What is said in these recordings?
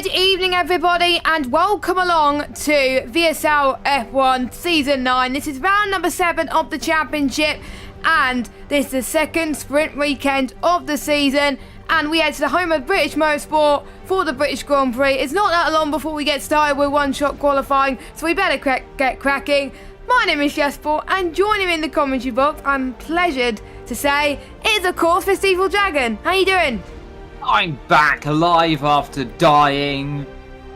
Good evening, everybody, and welcome along to VSL F1 Season 9. This is round number 7 of the championship, and this is the second sprint weekend of the season. And we head to the home of British Motorsport for the British Grand Prix. It's not that long before we get started with one-shot qualifying, so we better get cracking. My name is Jesper, and joining me in the commentary box, I'm pleasured to say, is of course Mr. Evil Dragon. How you doing? I'm back alive after dying.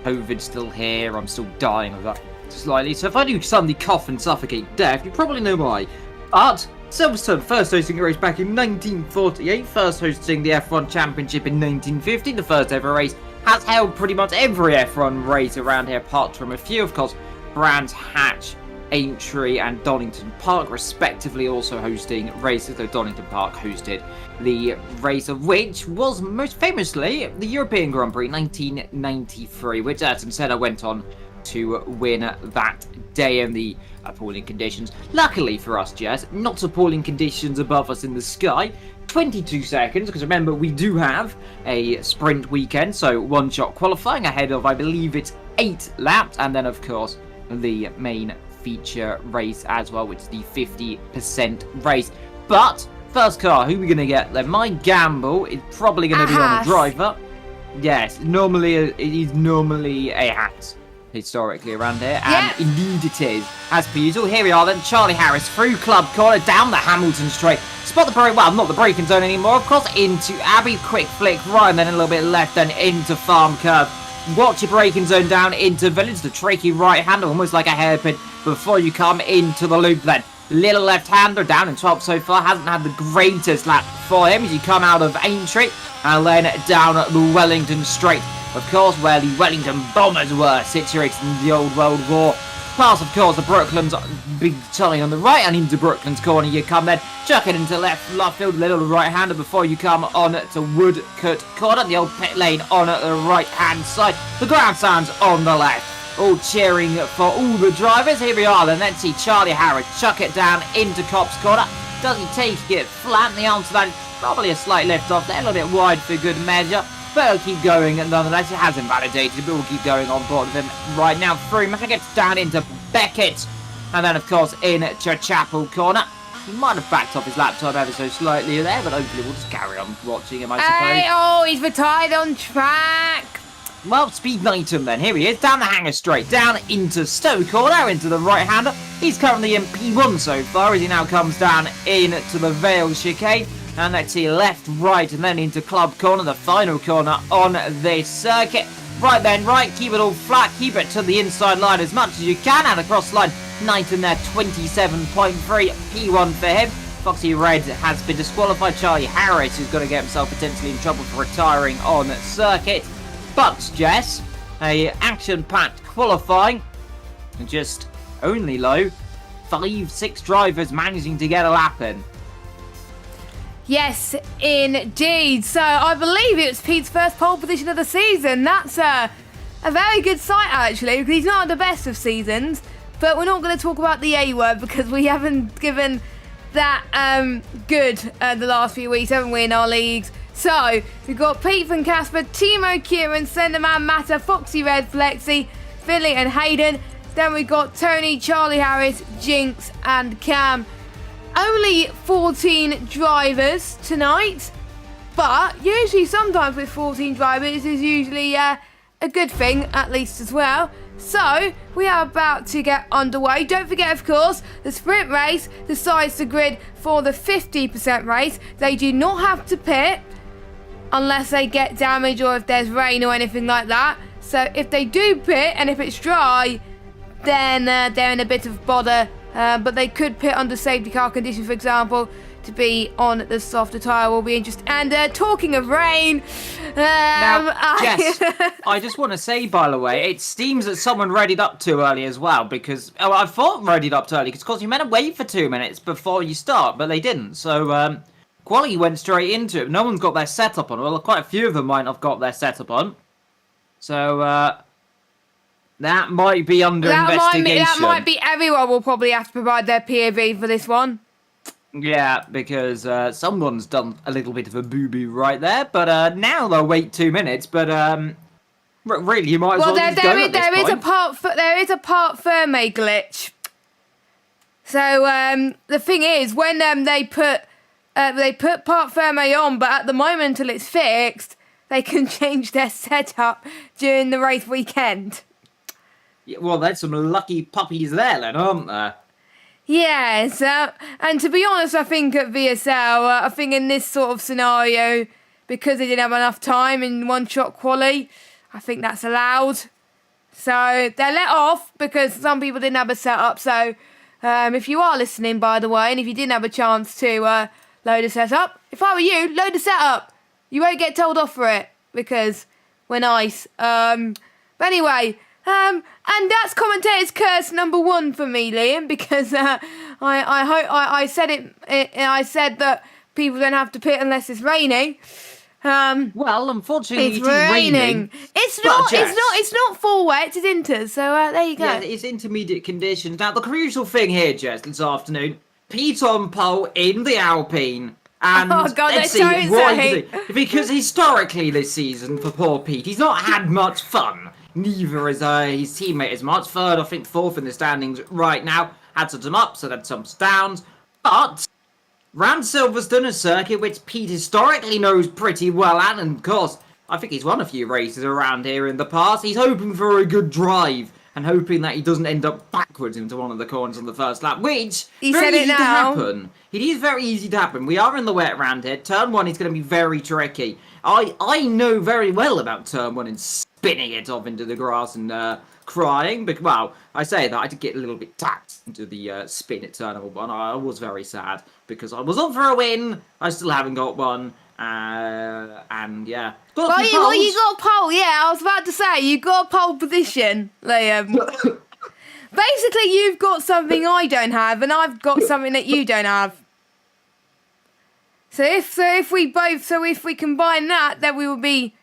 COVID's still here. I'm still dying of that slightly. So if I do suddenly cough and suffocate death, you probably know why. But Silverstone first hosting a race back in 1948, first hosting the F1 Championship in 1950, the first ever race, has held pretty much every F1 race around here apart from a few, of course. Brands Hatch, Aintree and Donington Park respectively also hosting races, though Donington Park hosted the race of which was most famously the European Grand Prix 1993, which Ayrton Senna went on to win that day in the appalling conditions. Luckily for us, Jess, not appalling conditions above us in the sky. 22 seconds, because remember we do have a sprint weekend, so one-shot qualifying ahead of, I believe it's 8 laps, and then of course the main feature race as well, which is the 50% race. But first car, who are we going to get then? My gamble is probably going to be on a driver. Yes, it is normally a Haas historically around here, and indeed it is. As per usual, here we are then, Charlie Harris through club corner, down the Hamilton straight, spot the break, well, not the braking zone anymore, of course, into Abbey, quick flick right, and then a little bit left, then into farm curve. Watch your braking zone down into Village, the tricky right hander, almost like a hairpin, before you come into the loop then. Little left-hander down in 12th so far, hasn't had the greatest lap for him as you come out of Aintree, and then down the Wellington straight. Of course, where the Wellington Bombers were situated in the old World War. Past, of course, the Brooklands big Charlie on the right, and into Brooklands corner you come then. Chuck it into left field, little right-hander before you come on to Woodcut corner, the old pit lane on the right-hand side. The grandstands on the left. All cheering for all the drivers. Here we are then. Let's see Charlie Harris chuck it down into Copse corner. Does he take it flat? The answer to that is probably a slight lift off there, a little bit wide for good measure. But he'll keep going, and nonetheless, it has invalidated, but we'll keep going on board with him right now. Through Maggots down into Beckett, and then, of course, into Chapel corner. He might have backed off his laptop ever so slightly there, but hopefully we'll just carry on watching him, I suppose. Hey, oh, he's retired on track. Well, speed item then. Here he is, down the hanger straight, down into Stowe corner, into the right-hander. He's currently in P1 so far, as he now comes down into the Vale chicane. And let's see, left, right, and then into club corner, the final corner on this circuit. Right then, right, keep it all flat, keep it to the inside line as much as you can, and across the line, Knighton there, 27.3, P1 for him. Foxy Red has been disqualified. Charlie Harris, who's going to get himself potentially in trouble for retiring on circuit. But, Jess, a action-packed qualifying, just only 5-6 drivers managing to get a lap in. Yes, indeed. So I believe it was Pete's first pole position of the season. That's a very good sight, actually, because he's not the best of seasons. But we're not going to talk about the A word because we haven't given that good the last few weeks, haven't we, in our leagues? So we've got Pete from Casper, Timo, Kieran, Senderman, Matter, Foxy Red, Flexi, Finley and Hayden. Then we've got Tony, Charlie Harris, Jinx and Cam. Only 14 drivers tonight, but usually sometimes with 14 drivers is usually a good thing, at least as well. So, we are about to get underway. Don't forget, of course, the sprint race decides the grid for the 50% race. They do not have to pit unless they get damage or if there's rain or anything like that. So, if they do pit and if it's dry, then they're in a bit of bother. But they could pit under safety car conditions, for example, to be on the softer tyre will be interesting. And talking of rain... now, Jess, I just want to say, by the way, it seems that someone readied up too early as well, because... Oh, I thought readied up too early, because of course you meant to wait for 2 minutes before you start, but they didn't. So, Quali went straight into it. No one's got their setup on. Well, quite a few of them might have got their setup on. So, that might be under investigation. That might be everyone will probably have to provide their POV for this one. Yeah, because someone's done a little bit of a boo-boo right there. But now they'll wait 2 minutes. But Really, you might as well just go at this there is point. a part Ferme glitch. So the thing is, when they put part Ferme on, but at the moment until it's fixed, they can change their setup during the race weekend. Yeah, well, there's some lucky puppies there, then, aren't there? Yes, and to be honest, I think at VSL, I think in this sort of scenario, because they didn't have enough time in one-shot quali, I think that's allowed. So they're let off because some people didn't have a setup. So if you are listening, by the way, and if you didn't have a chance to load a setup, if I were you, load a setup. You won't get told off for it because we're nice. But anyway, and that's commentator's curse number 1 for me, Liam, because I said that people don't have to pit unless it's raining. Well, unfortunately, it's it is raining. It's not full wet. It's inters. So there you go. Yeah, it's intermediate conditions. Now, the crucial thing here, Jess, this afternoon, Pete on pole in the Alpine. And oh God, let's see, why because historically this season for poor Pete, he's not had much fun. Neither is his teammate as much. Third, I think fourth in the standings right now. Had some ups, had some downs. But round Silverstone, a circuit which Pete historically knows pretty well, and of course, I think he's won a few races around here in the past. He's hoping for a good drive and hoping that he doesn't end up backwards into one of the corners on the first lap, which is very easy to happen. It is very easy to happen. We are in the wet round here. Turn 1 is going to be very tricky. I know very well about turn 1 and spinning it off into the grass and crying. But, well, I say that I did get a little bit tapped into the spin at turn 1. I was very sad because I was on for a win. I still haven't got one. And yeah. Well, you got a pole, yeah, I was about to say, you got a pole position, Liam. Basically, you've got something I don't have, and I've got something that you don't have. So if we combine that, then we will be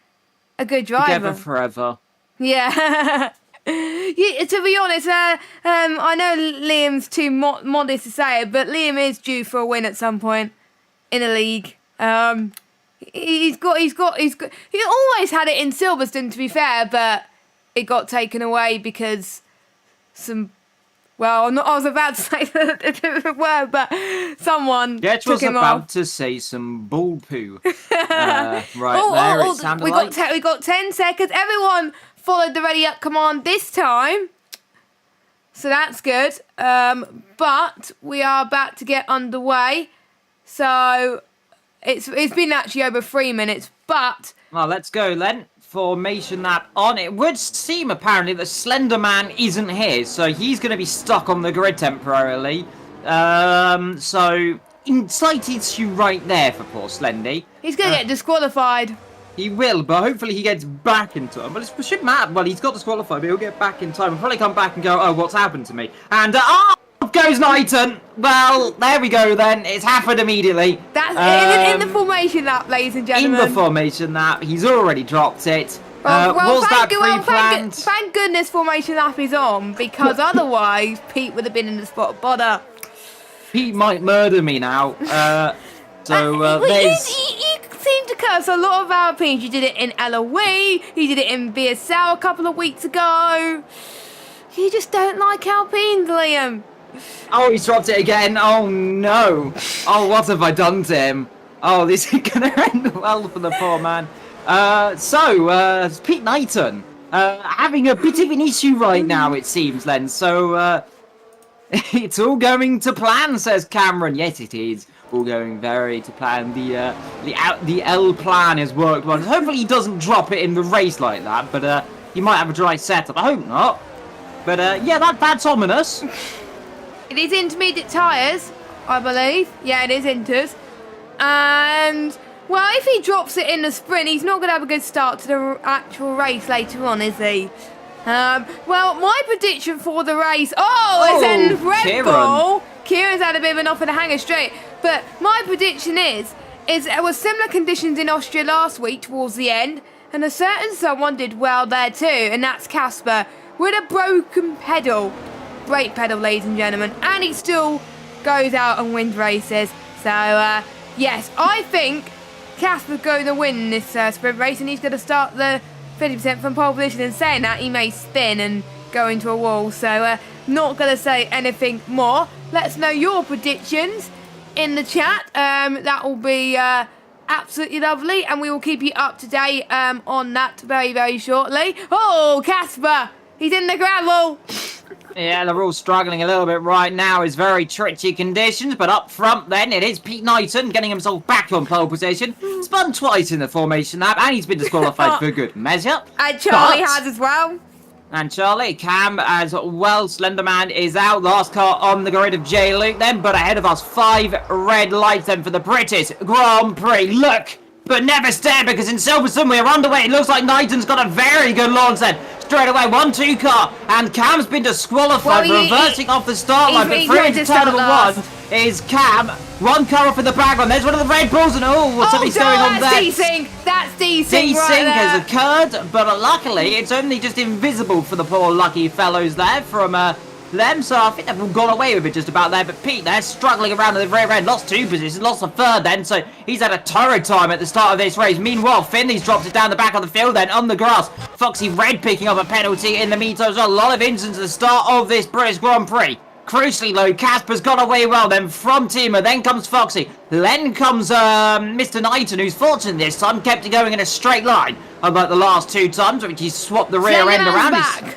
a good driver. Together forever. Yeah. To be honest, I know Liam's too modest to say it, but Liam is due for a win at some point in a league. He's always had it in Silverstone, to be fair, but it got taken away because I was about to say the word, but someone took him off. About to say some bull poo. It sounded we got 10 seconds. Everyone followed the ready up command this time, so that's good. But we are about to get underway, so it's been actually over 3 minutes. But well, let's go then. Formation that on. It would seem apparently that Slender Man isn't here, so he's going to be stuck on the grid temporarily. So slight issue right there for poor Slendy. He's going to get disqualified. He will, but hopefully he gets back in time. But it shouldn't matter. Well, he's got disqualified, but he'll get back in time. He'll probably come back and go, oh, what's happened to me? And off goes Knighton. Well, there we go then. It's happened immediately. That's in the formation lap, ladies and gentlemen. In the formation lap. He's already dropped it. Was that pre-planned? Thank goodness formation lap is on, because otherwise Pete would have been in the spot of bother. Pete might murder me now. There's... You seem to curse a lot of Alpines. You did it in LOE. You did it in VSL a couple of weeks ago. You just don't like Alpines, Liam. Oh, he's dropped it again. Oh, no. Oh, what have I done to him? Oh, this is going to end well for the poor man. Pete Knighton having a bit of an issue right now, it seems, Len. So, it's all going to plan, says Cameron. Yes, it is all going very to plan. The L plan has worked once. Hopefully he doesn't drop it in the race like that, but he might have a dry setup. I hope not. But, yeah, that's ominous. It is intermediate tyres, I believe. Yeah, it is inters. And, well, if he drops it in the sprint, he's not going to have a good start to the actual race later on, is he? Well, my prediction for the race... it's in Red Bull. Kieran's had a bit of an off and a hanger straight. But my prediction is there were similar conditions in Austria last week towards the end, and a certain someone did well there too, and that's Casper, with a broken pedal. Brake pedal, ladies and gentlemen, and he still goes out and wins races. So, yes, I think Casper's going to win this sprint race, and he's going to start the 50% from pole position. And saying that, he may spin and go into a wall. So not going to say anything more. Let us know your predictions in the chat. That will be absolutely lovely. And we will keep you up to date on that very, very shortly. Oh, Casper! He's in the gravel! Yeah, they're all struggling a little bit right now. It's very tricky conditions, but up front then, it is Pete Knighton getting himself back on pole position. Spun twice in the formation lap, and he's been disqualified for good measure. And Charlie has as well. And Charlie, Cam as well. Slenderman is out. Last car on the grid of J. Luke then, but ahead of us, 5 red lights then for the British Grand Prix. Look, but never stare, because in Silverstone we're underway. It looks like Knighton's got a very good launch then. Straight away, 1-2 car, and Cam's been disqualified, reversing off the start line, but through into turn number 1 is Cam. 1 car off in the background. There's one of the Red Bulls, and something's going on there. Desync. That's desync. Desync has occurred, but luckily it's only just invisible for the poor lucky fellows there from them, so I think they've all gone away with it just about there. But Pete, they're struggling around in the rear end, lost 2 positions, lost a 3rd then, so he's had a torrid time at the start of this race. Meanwhile, Finley's dropped it down the back of the field then, on the grass. Foxy Red picking up a penalty in the meantime. There's a lot of incidents at the start of this British Grand Prix. Crucially though, Casper's got away well then from Timo, then comes Foxy, then comes Mr. Knighton, who's fortunate this time, kept it going in a straight line, unlike the last 2 times, which he swapped the rear end around.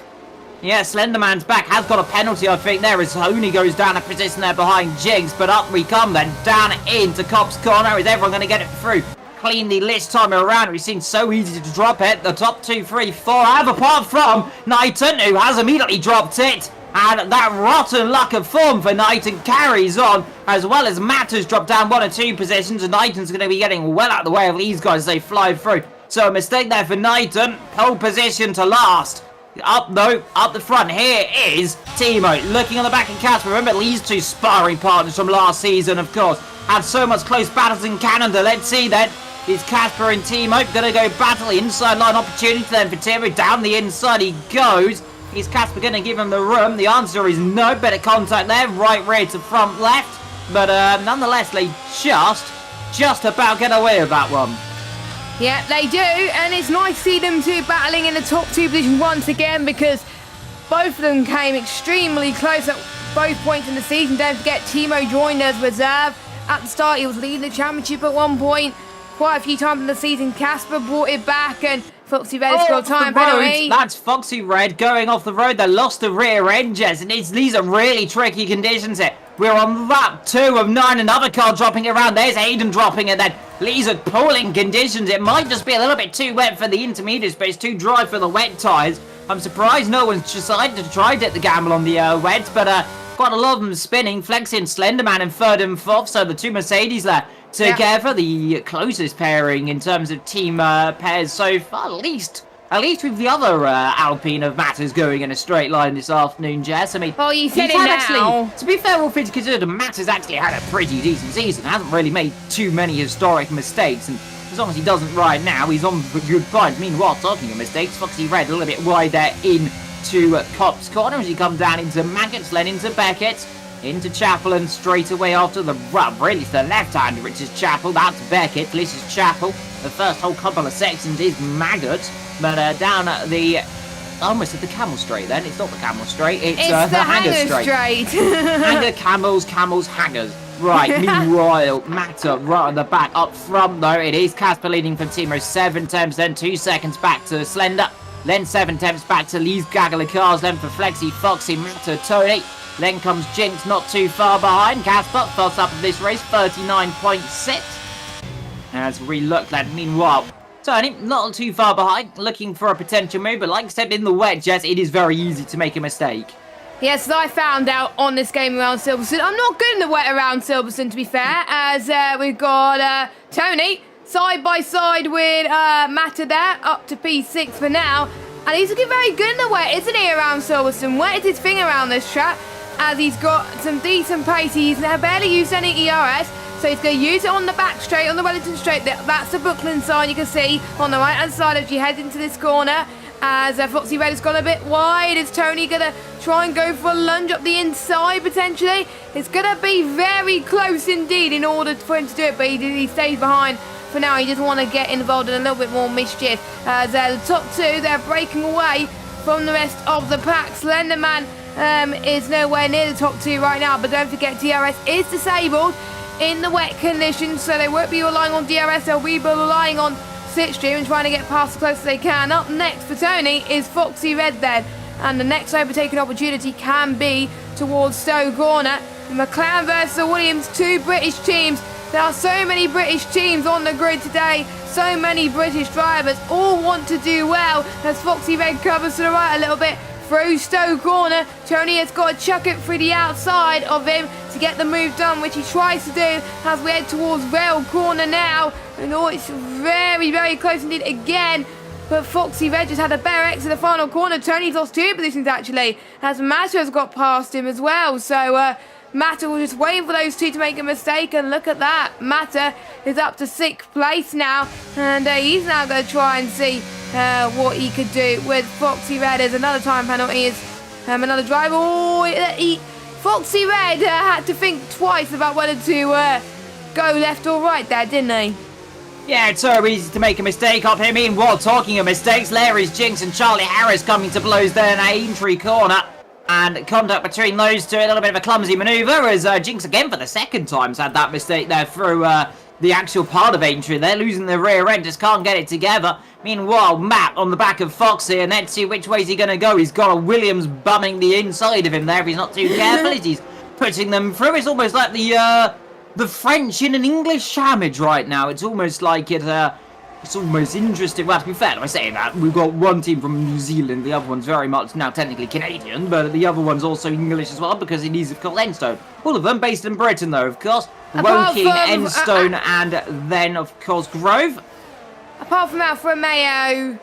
Yeah, Slenderman's back, has got a penalty, I think, there, as Honey goes down a position there behind Jigs, but up we come then, down into Cop's corner. Is everyone going to get it through cleanly this time around? We've seen so easy to drop it. The top 2, 3, 4 have, apart from Knighton, who has immediately dropped it. And that rotten luck of form for Knighton carries on, as well as Matt has dropped down 1 or 2 positions, and Knighton's going to be getting well out of the way of these guys as they fly through. So a mistake there for Knighton, pole position to last. Up the front here is Timo, looking on the back of Casper. Remember these 2 sparring partners from last season, of course. Had so much close battles in Canada. Let's see then. Is Casper and Timo going to go battle? Inside line opportunity then for Timo. Down the inside he goes. Is Casper going to give him the room? The answer is no. Better contact there. Right rear to front left. But nonetheless, they just about get away with that one. Yeah, they do, and it's nice to see them 2 battling in the top 2 position once again, because both of them came extremely close at both points in the season. Don't forget, Timo joined as reserve. At the start, he was leading the championship at one point. Quite a few times in the season, Casper brought it back, and Foxy Red has got time penalty. That's Foxy Red going off the road. They lost the rear end, Jess, and these are really tricky conditions here. We're on lap 2 of 9, another car dropping it around. There's Aiden dropping it then. These are pulling conditions. It might just be a little bit too wet for the intermediate space, too dry for the wet tyres. I'm surprised no one's decided to try the gamble on the wets, but quite a lot of them spinning. Flexi and Slenderman in 3rd and 4th, so the 2 Mercedes there together, the closest pairing in terms of team pairs so far, at least with the other Alpine of Matters going in a straight line this afternoon, Jess. I mean, well, you said it now. Actually, to be fair, all things considered, Matters actually had a pretty decent season. Hasn't really made too many historic mistakes, and as long as he doesn't right now, he's on the good point. Meanwhile, talking of mistakes, Foxy Red a little bit wide there into Cop's corner as he comes down into Maggots, then into Beckett, into Chapel, and straight away after the, really it's the left-hander, which is Chapel. That's Beckett, this is Chapel. The first whole couple of sections is Maggots. But down at the, I almost said the Camel Straight then. It's not the Camel Straight, it's the Hanger Straight. Hanger, camels, hangers. Right, meanwhile, Matter right on the back. Up front though, it is Casper leading from Timo. 7 tenths, then 2 seconds back to Slender. Then 7 tenths back to Lee's gaggle of cars. Then for Flexi, Foxy, Matter, Tony. Then comes Jinx not too far behind. Casper, first up of this race, 39.6. As we look then, meanwhile, Tony, not too far behind, looking for a potential move, but like I said, in the wet, Jess, it is very easy to make a mistake. Yes, I found out on this game around Silverstone. I'm not good in the wet around Silverstone, to be fair, as we've got Tony side by side with Matter there, up to P6 for now. And he's looking very good in the wet, isn't he, around Silverstone? Wet is his thing around this track, as he's got some decent pace. He's barely used any ERS. So he's going to use it on the back straight, on the Wellington straight. That's the Brooklyn sign you can see on the right-hand side as you head into this corner. As Foxy Red has gone a bit wide. Is Tony going to try and go for a lunge up the inside, potentially? It's going to be very close indeed in order for him to do it, but he stays behind for now. He doesn't want to get involved in a little bit more mischief. As the top two, they're breaking away from the rest of the pack. Slenderman is nowhere near the top two right now, but don't forget DRS is disabled in the wet conditions, so they won't be relying on DRS. They'll be relying on Slipstream and trying to get past as close as they can. Up next for Tony is Foxy Red then, and the next overtaking opportunity can be towards Stowe Corner. McLaren versus the Williams, two British teams. There are so many British teams on the grid today, so many British drivers all want to do well as Foxy Red covers to the right a little bit through Stowe Corner. Tony has got to chuck it through the outside of him to get the move done, which he tries to do as we head towards Rail Corner now. And oh, it's very, very close indeed again. But Foxy Red just had a better exit the final corner. Tony's lost 2 positions actually, as Matter has got past him as well. So Matter was just waiting for those two to make a mistake, and look at that. Matter is up to 6th place now, and he's now going to try and see what he could do with Foxy Red. As another time penalty is another driver. Oh, Foxy Red had to think twice about whether to go left or right there, didn't he? Yeah, it's so easy to make a mistake of him. Meanwhile, talking of mistakes, Larry's Jinx and Charlie Harris coming to blows there in Aintree Corner. And contact between those two, a little bit of a clumsy manoeuvre as Jinx again for the second time's had that mistake there through the actual part of Aintree. They're losing the rear end, just can't get it together. Meanwhile, Matt on the back of Foxy, and let's see which way is he going to go. He's got a Williams bumming the inside of him there if he's not too careful. He's putting them through. It's almost like the French in an English sandwich right now. It's almost like it's almost interesting. Well, to be fair, I say that, we've got one team from New Zealand, the other one's very much now technically Canadian, but the other one's also English as well because it is, of course, Enstone. All of them based in Britain, though, of course. Woking, Enstone, and then, of course, Grove. Apart from Alfa Romeo.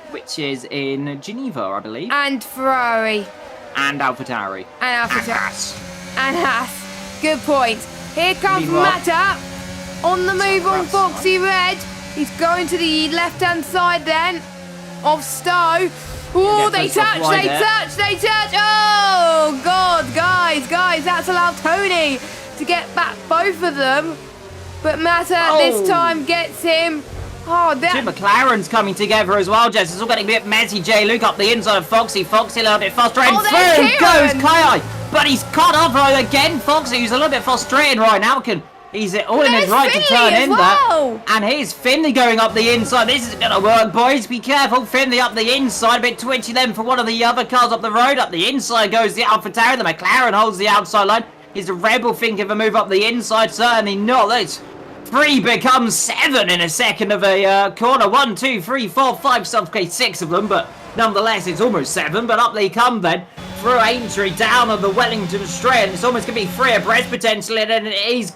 Which is in Geneva, I believe. And Ferrari. And AlphaTauri. And Haas. And Haas. Good point. Here comes Matter on the move on Foxy Red. He's going to the left-hand side then of Stowe. Oh, they touch. Oh, God, guys, that's allowed Tony to get back both of them. But Matter this time gets him. Oh, Two McLarens coming together as well, Jess. It's all getting a bit messy. J. Luke up the inside of Foxy. Foxy a little bit frustrated. Through goes Kai. But he's caught up again. Foxy, who's a little bit frustrated right now. He's all in his right to turn in there. And here's Finley going up the inside. This isn't going to work, boys. Be careful. Finley up the inside. A bit twitchy then for one of the other cars up the road. Up the inside goes the AlphaTauri. The McLaren holds the outside line. Is the Rebel thinking of a move up the inside? Certainly not. That's 3 becomes 7 in a second of a corner. 1, 2, 3, 4, 5, okay, 6 of them, but nonetheless it's almost 7. But up they come then through Aintree down on the Wellington Straight, and it's almost going to be 3 abreast potentially, and he's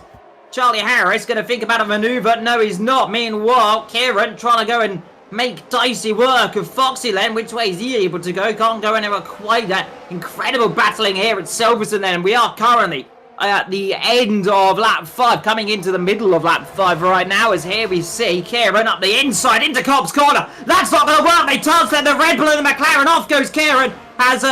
Charlie Harris going to think about a manoeuvre. No, he's not. Meanwhile, Kieran trying to go and make dicey work of Foxy then. Which way is he able to go? Can't go anywhere quite. That incredible battling here at Silverstone then, and we are currently at the end of lap 5, coming into the middle of lap 5 right now, as here we see Kieran up the inside into Cobb's corner. That's not going to work. They touch then the Red Bull and the McLaren. Off goes Kieran. Has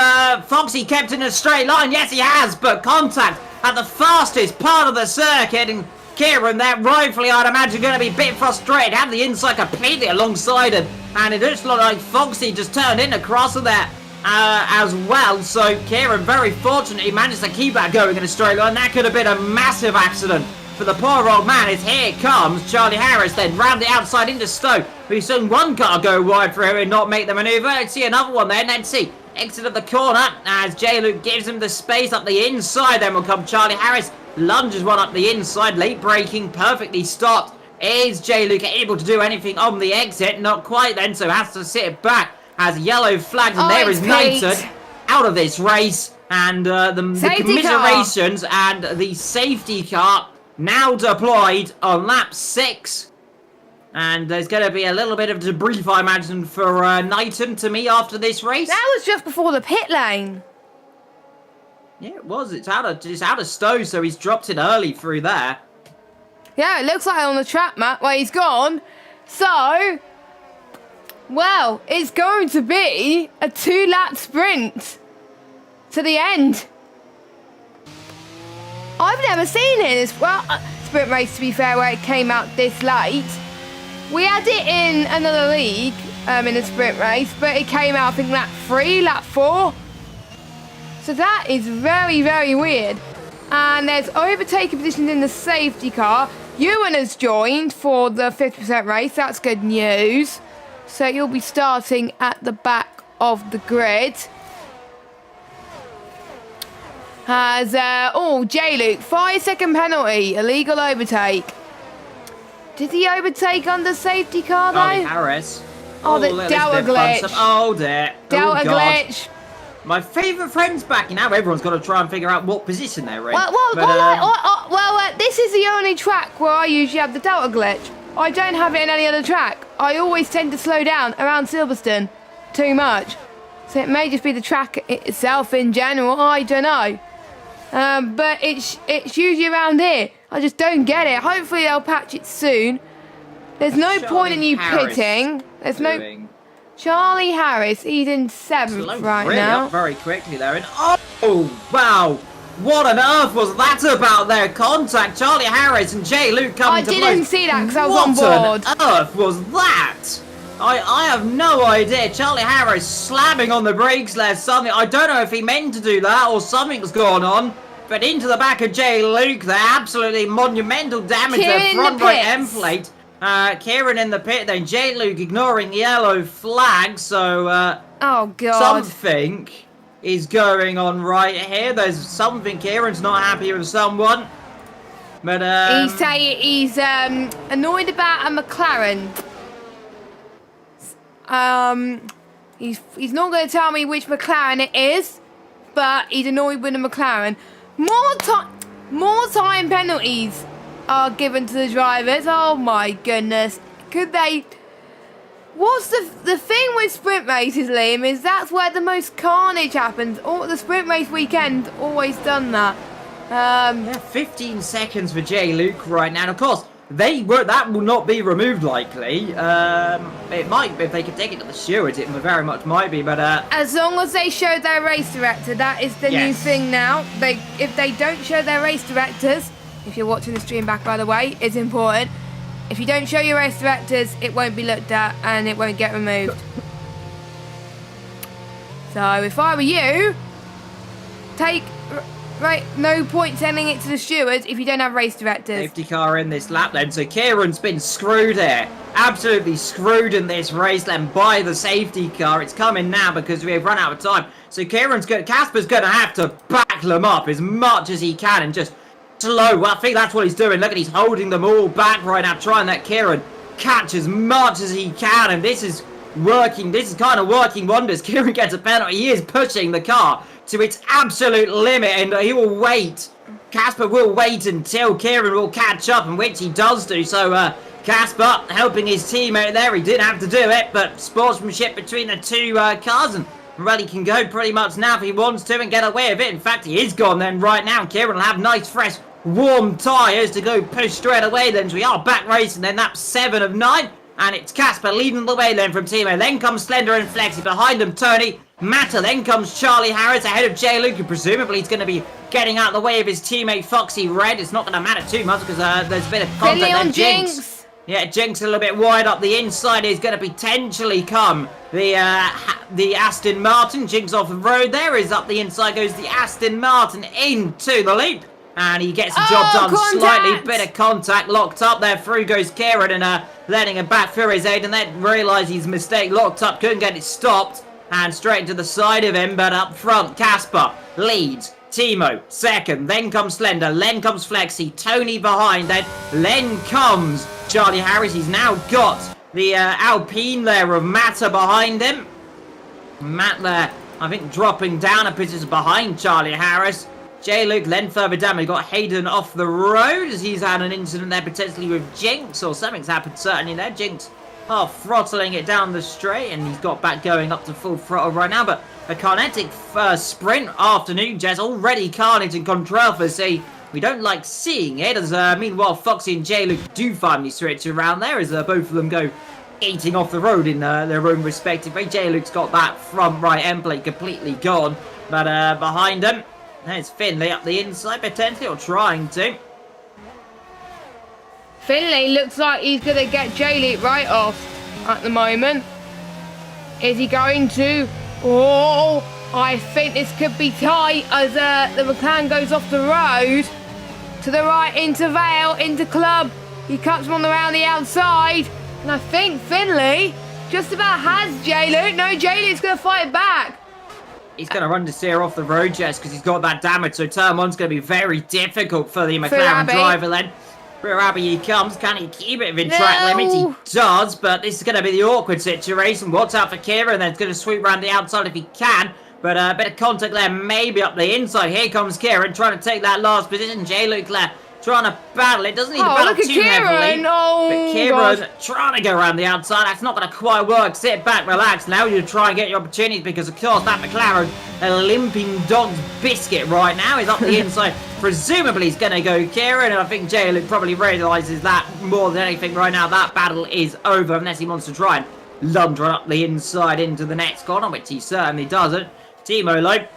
Foxy kept in a straight line? Yes, he has, but contact at the fastest part of the circuit, and Kieran there, rightfully, I'd imagine, going to be a bit frustrated. Have the inside completely alongside him, and it just looked like Foxy just turned in across there as well. So Kieran, very fortunate, he managed to keep that going in a straight line. That could have been a massive accident for the poor old man. As here comes Charlie Harris then round the outside into Stowe. We've seen one car go wide for him and not make the manoeuvre. Let's see another one then. Let's see. Exit of the corner as J. Luke gives him the space up the inside. Then will come Charlie Harris. Lunges one up the inside. Late braking. Perfectly stopped. Is J. Luke able to do anything on the exit? Not quite then. So has to sit it back. Has yellow flags. And there is Nathan out of this race. And the commiserations and the safety car now deployed on lap 6. And there's going to be a little bit of debrief, I imagine, for Knighton to me after this race. That was just before the pit lane. Yeah, it was. It's out of Stowe, so he's dropped it early through there. Yeah, it looks like on the track map where he's gone. So, well, it's going to be a 2-lap sprint to the end. I've never seen it as well. Sprint race, to be fair, where it came out this late. We had it in another league, in a sprint race, but it came out, I think, lap 3, lap 4. So that is very, very weird. And there's overtaking positions in the safety car. Ewan has joined for the 50% race. That's good news. So you'll be starting at the back of the grid. Has, J-Luke, 5-second penalty, illegal overtake. Did he overtake under safety car though? Charlie Harris. Oh, the look, Delta this bit of fun glitch. stuff. Oh dear. Delta God. glitch. My favourite friend's back. Now everyone's got to try and figure out what position they're in. Well, this is the only track where I usually have the Delta glitch. I don't have it in any other track. I always tend to slow down around Silverstone too much. So it may just be the track itself in general. I don't know. But it's usually around here. I just don't get it. Hopefully they'll patch it soon. There's no point in you pitting. There's no... Charlie Harris, he's in 7th right now. Up very quickly there. And oh, wow. What on earth was that about their contact? Charlie Harris and Jay Luke coming to blows. I didn't see that because I was on board. What on earth was that? I have no idea. Charlie Harris slamming on the brakes there suddenly. I don't know if he meant to do that or something's gone on. But into the back of Jay Luke there. Absolutely monumental damage to the front right end plate. Kieran in the pit then. Jay Luke ignoring the yellow flag. So, oh, God. something is going on right here. There's something. Kieran's not happy with someone. But, he's annoyed about a McLaren. He's not going to tell me which McLaren it is, but he's annoyed with a McLaren. More time penalties are given to the drivers. Oh my goodness. Could they... What's the thing with sprint races, Liam, is that's where the most carnage happens. All the sprint race weekend always done that. Yeah, 15 seconds for Jay Luke right now. And of course, that will not be removed likely. It might, if they could take it to the stewards, it very much might be, but as long as they show their race director, that is the new thing now. If they don't show their race directors, if you're watching the stream back by the way, it's important. If you don't show your race directors, it won't be looked at and it won't get removed. So if I were you, no point sending it to the stewards if you don't have race directors. Safety car in this lap then, so Kieran's been screwed here. Absolutely screwed in this race then by the safety car. It's coming now because we have run out of time. So Casper's going to have to back them up as much as he can and just slow. Well, I think that's what he's doing. Look at, he's holding them all back right now, trying that Kieran catch as much as he can. And this is working. This is kind of working wonders. Kieran gets a penalty. He is pushing the car to its absolute limit, and he will wait. Casper will wait until Kieran will catch up, and which he does do. So Casper helping his teammate there. He didn't have to do it, but sportsmanship between the two cars, and Ruddy can go pretty much now if he wants to and get away with it. In fact, he is gone then right now. Kieran will have nice, fresh, warm tyres to go push straight away then. So we are back racing then. That's 7 of 9. And it's Casper leading the way then from teammate. Then comes Slender and Flexi. Behind them, Tony. Matter. Then comes Charlie Harris ahead of Jay Luke. Presumably he's going to be getting out of the way of his teammate Foxy Red. It's not going to matter too much because there's a bit of contact there. Jinx. Yeah, Jinx a little bit wide up the inside. Is going to potentially come the Aston Martin. Jinx off the road. There is up the inside goes the Aston Martin into the loop. And he gets the job done slightly. Bit of contact locked up there. Through goes Kieran and letting him back through his aid. And then realised his mistake. Locked up. Couldn't get it stopped. And straight to the side of him. But up front, Casper leads. Timo second. Then comes Slender. Then comes Flexi. Tony behind. Then comes Charlie Harris. He's now got the Alpine there of Matter behind him. Matt there, I think, dropping down a position behind Charlie Harris. Jay Luke then further down. We've got Hayden off the road as he's had an incident there potentially with Jinx, or something's happened certainly there. Jinx throttling it down the straight, and he's got back going up to full throttle right now. But a kinetic sprint afternoon, Jess, already carnage and controversy. We don't like seeing it, as meanwhile Foxy and Jay Luke do finally switch around there as both of them go eating off the road in their own respective way. Jay Luke's got that front right end plate completely gone, but behind him, there's Finley up the inside potentially, or trying to. Finley looks like he's going to get J-Leap right off at the moment. Is he going to? Oh, I think this could be tight as the McLaren goes off the road. To the right, into Vale, into Club. He cuts one around the outside. And I think Finley just about has J-Luke. No, J-Luke's going to fight back. He's going to run to steer off the road, Jess, because he's got that damage. So turn one's going to be very difficult for the McLaren driver then. Where Abby he comes, can he keep it within track limits? He does, but this is going to be the awkward situation. Watch out for Kieran, then it's going to sweep around the outside if he can. But a bit of contact there, maybe up the inside. Here comes Kieran, trying to take that last position. J-Luke there trying to battle. It doesn't need to battle too heavily. But Kieran trying to go around the outside. That's not going to quite work. Sit back, relax. Now you try and get your opportunities because, of course, that McLaren, a limping dog's biscuit right now, is up the inside. Presumably he's going to go Kieran, and I think J-Luke probably realises that more than anything right now. That battle is over unless he wants to try and lunge right up the inside into the next corner, which he certainly doesn't. Timo Lope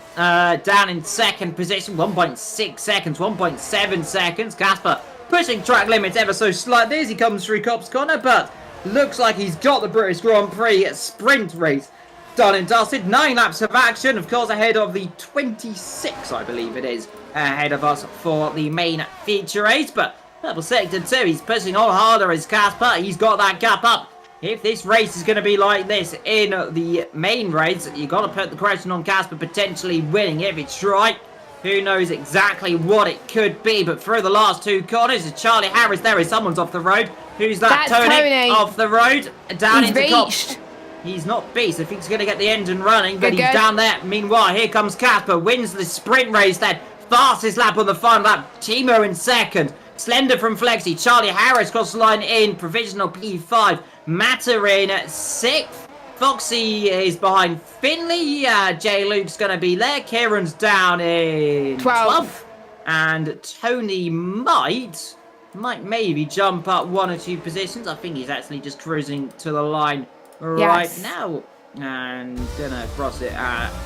down in second position, 1.6 seconds, 1.7 seconds. Casper pushing track limits ever so slightly as he comes through Copse Corner, but looks like he's got the British Grand Prix sprint race done and dusted. 9 laps of action, of course, ahead of the 26, I believe it is, ahead of us for the main feature race. But level sector 2, he's pushing on harder as Casper. He's got that gap up. If this race is going to be like this in the main race, you've got to put the question on Casper potentially winning. If it's right, who knows exactly what it could be. But through the last 2 corners, it's Charlie Harris. There is someone's off the road. Who's that? Tony off the road. Down into Copse. He's not beast. I think he's going to get the engine running, but he's down there. Meanwhile, here comes Casper. Wins the sprint race then. Fastest lap on the final lap. Timo in second. Slender from Flexi. Charlie Harris cross the line in provisional P5. Matter in 6th. Foxy is behind Finley. J-Luke's going to be there. Kieran's down in 12th. And Tony might maybe jump up 1 or 2 positions. I think he's actually just cruising to the line right now. And going to cross it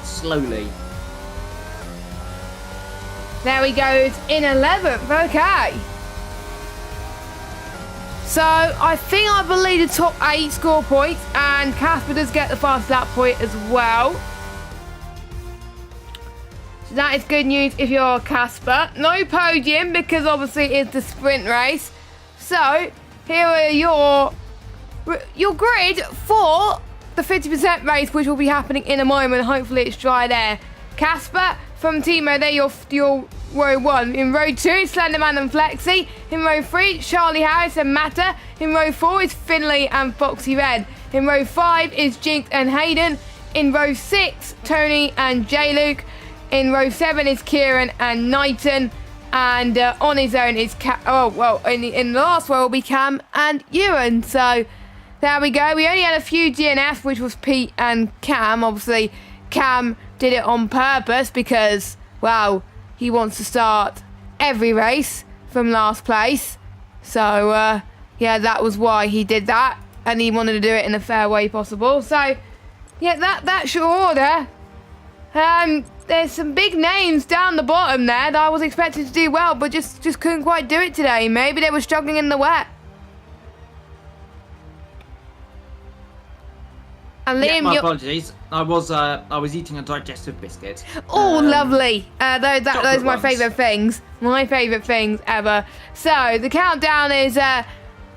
slowly. There he goes in 11th. Okay. So, I believe the top 8 score points, and Casper does get the fast lap point as well. So that is good news if you're Casper. No podium, because obviously it's the sprint race. So, here are your grid for the 50% race, which will be happening in a moment. Hopefully it's dry there. Casper from Timo, they're your row 1. In row 2, Slenderman and Flexi. In row 3, Charlie Harris and Matter. In row 4 is Finley and Foxy Red. In row 5 is Jinx and Hayden. In row 6, Tony and J-Luke. In row 7 is Kieran and Knighton. And on his own is in the last row will be Cam and Ewan. So there we go. We only had a few DNF, which was Pete and Cam. Obviously, Cam did it on purpose because, well, he wants to start every race from last place. So, yeah, that was why he did that. And he wanted to do it in a fair way possible. So, yeah, that's your order. There's some big names down the bottom there that I was expecting to do well, but just couldn't quite do it today. Maybe they were struggling in the wet. And Liam, my apologies. I was eating a digestive biscuit. Oh, lovely. Those are my favourite things. My favourite things ever. So, the countdown is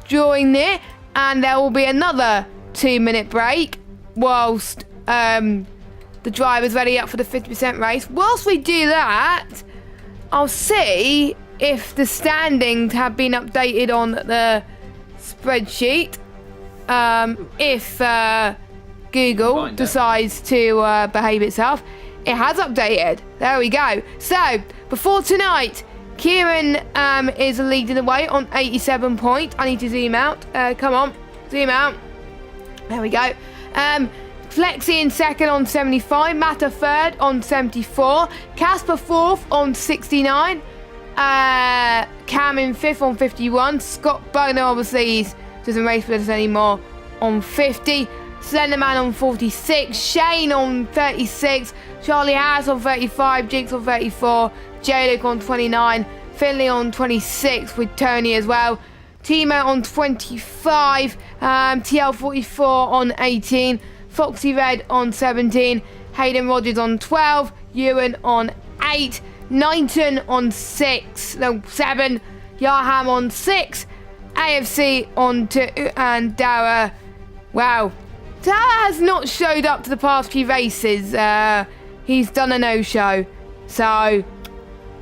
drawing near, and there will be another 2-minute break whilst the driver's ready up for the 50% race. Whilst we do that, I'll see if the standings have been updated on the spreadsheet. If Google decides to behave itself. It has updated. There we go. So, before tonight, Kieran is leading the way on 87 points. I need to zoom out. Come on. Zoom out. There we go. Flexi in second on 75. Matter third on 74. Casper fourth on 69. Cam in fifth on 51. Scott Boner obviously doesn't race with us anymore on 50. Slenderman on 46, Shane on 36, Charlie Harris on 35, Jinx on 34, J-Luke on 29, Finley on 26 with Tony as well. Timo on 25, TL44 on 18, Foxy Red on 17, Hayden Rogers on 12, Ewan on 8, Knighton on 7, Yarham on 6, AFC on 2, and Dara. Wow. Dara has not showed up to the past few races. He's done a no-show. So,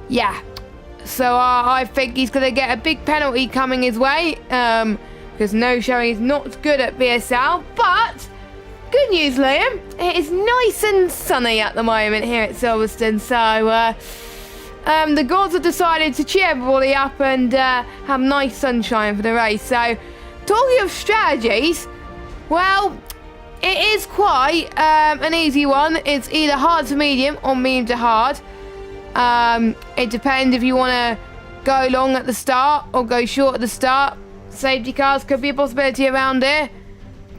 yeah. So I think he's going to get a big penalty coming his way. Because no-showing is not good at VSL. But, good news, Liam. It is nice and sunny at the moment here at Silverstone. So, the gods have decided to cheer everybody up and have nice sunshine for the race. So, talking of strategies, well, it is quite an easy one. It's either hard to medium or medium to hard. It depends if you want to go long at the start or go short at the start. Safety cars could be a possibility around here.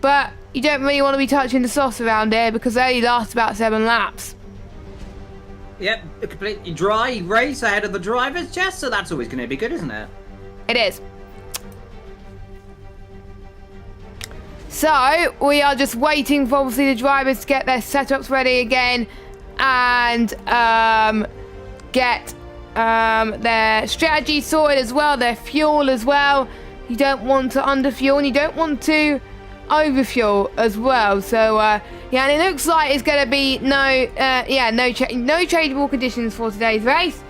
But you don't really want to be touching the softs around here because they only last about 7 laps. Yep, a completely dry race ahead of the drivers, Jess, so that's always going to be good, isn't it? It is. So, we are just waiting for obviously the drivers to get their setups ready again and get their strategy sorted as well, their fuel as well. You don't want to underfuel and you don't want to overfuel as well. So, yeah, and it looks like it's going to be no changeable conditions for today's race.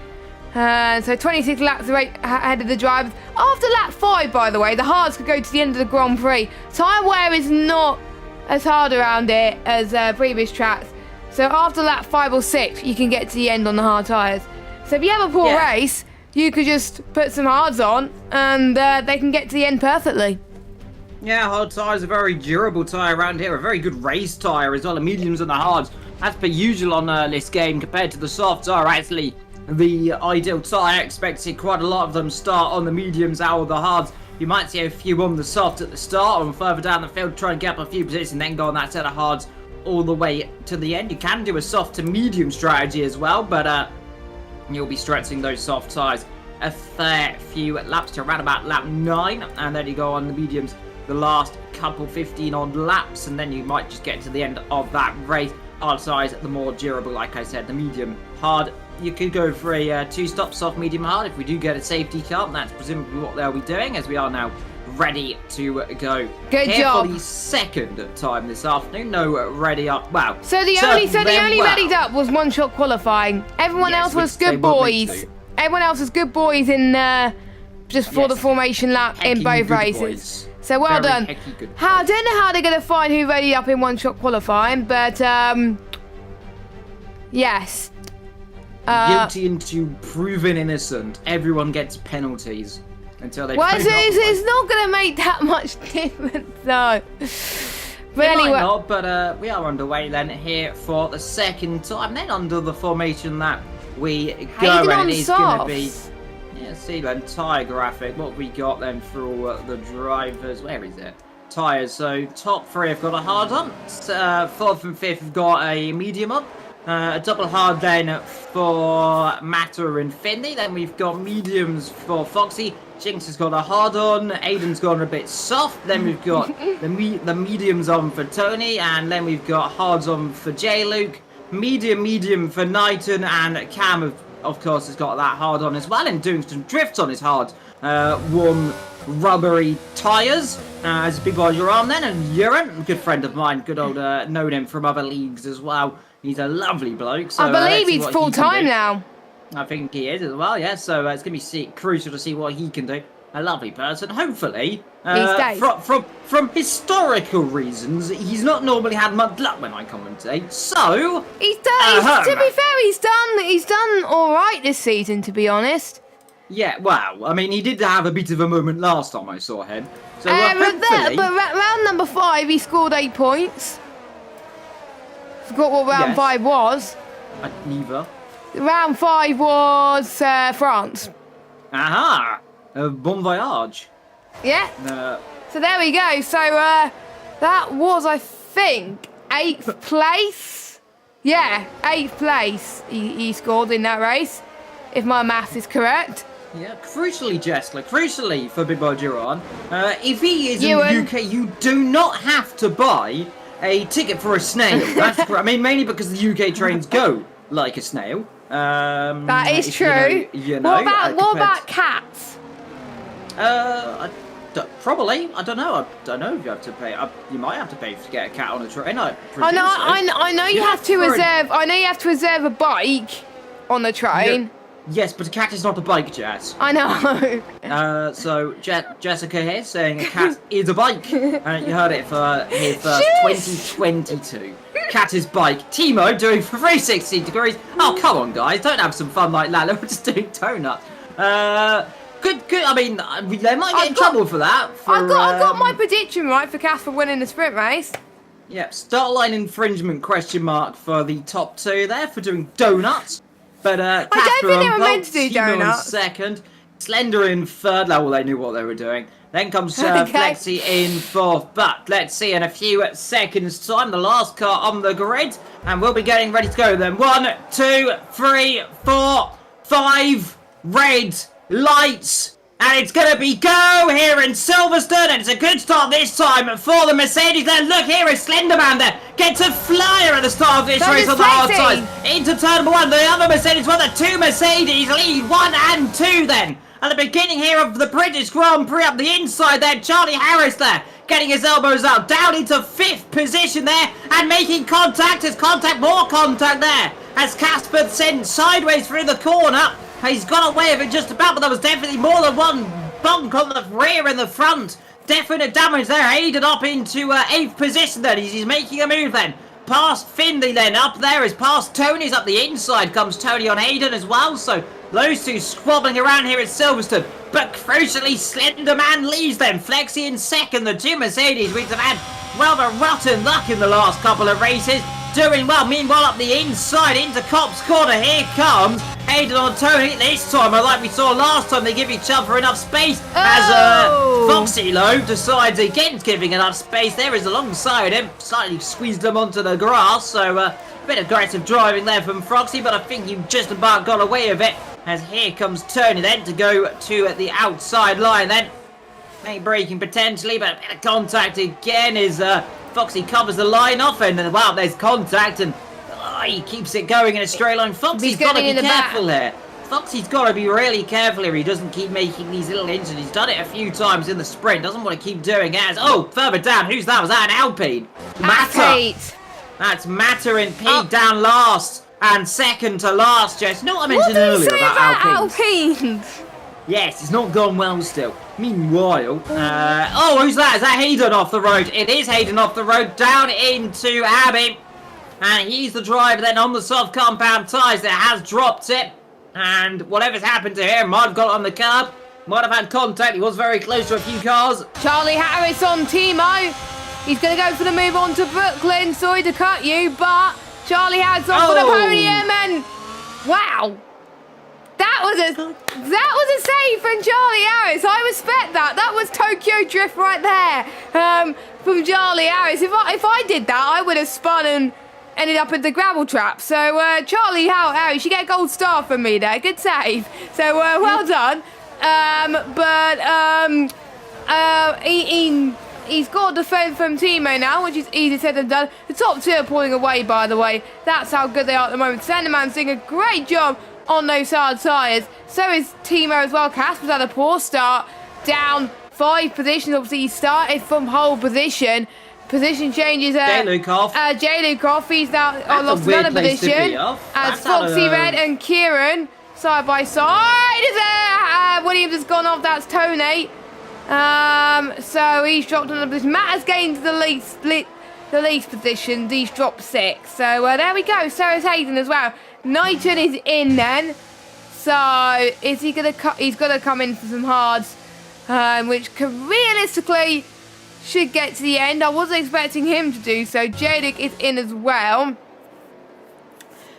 So 26 laps ahead of the drivers. After lap 5, by the way, the hards could go to the end of the Grand Prix. Tyre wear is not as hard around it as previous tracks. So after lap 5 or 6, you can get to the end on the hard tyres. So if you have a poor race, you could just put some hards on and they can get to the end perfectly. Yeah, hard tyres are a very durable tyre around here. A very good race tyre as well. The mediums and the hards, as per usual on this game, compared to the softs, are actually the ideal tyre. I expected quite a lot of them start on the mediums out of the hards. You might see a few on the soft at the start and further down the field, try and get up a few positions and then go on that set of hards all the way to the end. You can do a soft to medium strategy as well, but you'll be stretching those soft tyres a fair few laps to around about lap 9, and then you go on the mediums the last couple 15 odd laps, and then you might just get to the end of that race. Hard size, the more durable, like I said, the medium hard. You could go for a 2-stop soft, medium, hard if we do get a safety car. And that's presumably what they'll be doing, as we are now ready to go. Good job. For the second time this afternoon. No ready up. Wow. So the only readied up was one-shot qualifying. Everyone else was good boys. Everyone else was good boys in just for the formation lap in both races. Boys. So well done. I don't know how they're going to find who readied up in one-shot qualifying, but yes. Guilty into proven innocent. Everyone gets penalties until they. Well, it's not going to make that much difference, though. But anyway, might not, but we are underway then here for the second time. Then under the formation that we go, and it is going to be. Yeah, see then tyre graphic. What we got then for all the drivers? Where is it? Tyres. So top 3 have got a hard on. 4th and 5th have got a medium on. A double hard then for Matter and Finley. Then we've got mediums for Foxy. Jinx has got a hard on. Aiden's gone a bit soft. Then we've got the mediums on for Tony. And then we've got hards on for J-Luke. Medium for Knighton. And Cam, of course, has got that hard on as well. And doing some drifts on his hard. Warm rubbery tyres. As a big boy your arm then. And Uran, good friend of mine. Good old, known him from other leagues as well. He's a lovely bloke. So, I believe he's full-time now. I think he is as well, yeah. So it's going to be crucial to see what he can do. A lovely person. Hopefully, from historical reasons, he's not normally had much luck when I commentate. So he's done. To be fair, he's done all right this season. To be honest. Yeah, well, I mean, he did have a bit of a moment last time I saw him. So but round number 5, he scored 8 points. Forgot what round 5 was. Neither. Round 5 was France. Aha! Bon voyage. Yeah. So there we go. So that was, I think, 8th place. Yeah, 8th place he scored in that race, if my math is correct. Yeah, crucially, Jessler, crucially for Big Boy Duran, if he is Ewan. in the UK, you do not have to buy a ticket for a snail. That's I mean, mainly because the UK trains go like a snail. That is if true. You know, What about cats? Probably. I don't know. I don't know if you have to pay. You might have to pay to get a cat on a train. I know you have to reserve. I know you have to reserve a bike on the train. Yes, but a cat is not a bike, Jess. I know. So Jessica here saying a cat is a bike. You heard it for here first. 2022. Cat is bike. Timo doing for 360 degrees. Oh, come on, guys. Don't have some fun like that. We're just doing donuts. Good. I mean, they might get in trouble for that. I got my prediction right for Casper winning the sprint race. Yep, start line infringement question mark for the top two there for doing donuts. But I don't think they were meant to do donuts. In second, Slender in third. Well, they knew what they were doing. Then comes Flexi in fourth. But let's see in a few seconds' time, the last car on the grid, and we'll be getting ready to go. Then 1, 2, 3, 4, 5 red lights. And it's going to be go here in Silverstone, and it's a good start this time for the Mercedes. Then look, here is Slenderman there. Gets a flyer at the start of this race on the hard side. Into turn 1, the other Mercedes, the two Mercedes lead 1 and 2 then. At the beginning here of the British Grand Prix up the inside there, Charlie Harris there. Getting his elbows out, down into 5th position there, and making contact. More contact there. As Casper sent sideways through the corner. He's got away with it just about, but there was definitely more than one bump on the rear and the front. Definite damage there. Hayden up into 8th position then. He's making a move then. Past Finley then. Up there is past Tony's up the inside. Comes Tony on Hayden as well. So those two squabbling around here at Silverstone. But crucially, Slenderman leads them. Flexi in second. The two Mercedes, which have had rather rotten luck in the last couple of races. Doing well. Meanwhile, up the inside into Cop's corner. Here comes Hayden on Tony. This time, like we saw last time, they give each other enough space. As Foxy Low decides against giving enough space. There is alongside him. Slightly squeezed them onto the grass. So a bit of aggressive driving there from Foxy, but I think you just about got away with it. As here comes Tony then to go to the outside line then. Late braking potentially, but a bit of contact again is Foxy covers the line off, and wow, there's contact, and he keeps it going in a straight line. Foxy's got to be careful here. Foxy's got to be really careful here. He doesn't keep making these little injuries. He's done it a few times in the sprint. Doesn't want to keep doing it. Further down, who's that? Was that an Alpine? Matter. That's Matter in P down last and second to last. Jess, you know what I mentioned earlier about Alpines? Yes, it's not gone well still. Meanwhile, who's that? Is that Hayden off the road? It is Hayden off the road, down into Abbey. And he's the driver then on the soft compound tyres that has dropped it. And whatever's happened to him, might have got on the curb, might have had contact. He was very close to a few cars. Charlie Harris on Timo. He's going to go for the move on to Brooklyn. Sorry to cut you, but Charlie Harris on for the podium. And wow. That was a save from Charlie Harris. I respect that. That was Tokyo Drift right there from Charlie Harris. If I did that, I would have spun and ended up in the gravel trap. So Charlie Harris, you get a gold star from me there. Good save. So well done. He's got a defend from Timo now, which is easier said than done. The top two are pulling away, by the way. That's how good they are at the moment. Slenderman's doing a great job on those hard tyres. So is Timo as well. Casper's had a poor start. Down 5 positions. Obviously, he started from whole position. Position changes. Jay Lukoff, he's now lost another position. As Foxy Red and Kieran side by side. Williams has gone off. That's Tony. So he's dropped another position. Matt has gained the least position. He's dropped 6. So there we go. So is Hayden as well. Knighton is in then. So is he gonna he's gonna come in for some hards, which realistically should get to the end. I wasn't expecting him to do so. Jadic is in as well.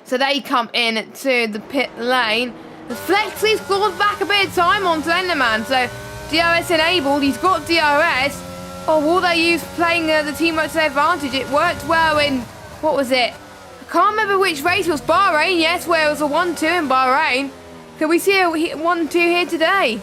So they come in to the pit lane. The Flexi's clawed back a bit of time on Slenderman. So DRS enabled. He's got DRS. Or will they use playing the teamwork to their advantage? It worked well in, what was it? I can't remember which race it was. Bahrain, yes, where it was a 1-2 in Bahrain. Can we see a 1-2 here today?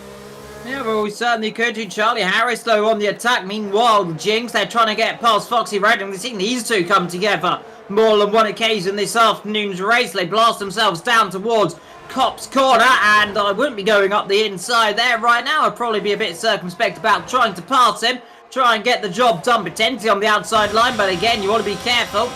Yeah, well, we certainly could do. Charlie Harris, though, on the attack. Meanwhile, Jinx, they're trying to get past Foxy Red, and we've seen these two come together more than one occasion this afternoon's race. They blast themselves down towards Cop's corner, and I wouldn't be going up the inside there right now. I'd probably be a bit circumspect about trying to pass him, try and get the job done potentially on the outside line, but again, you want to be careful.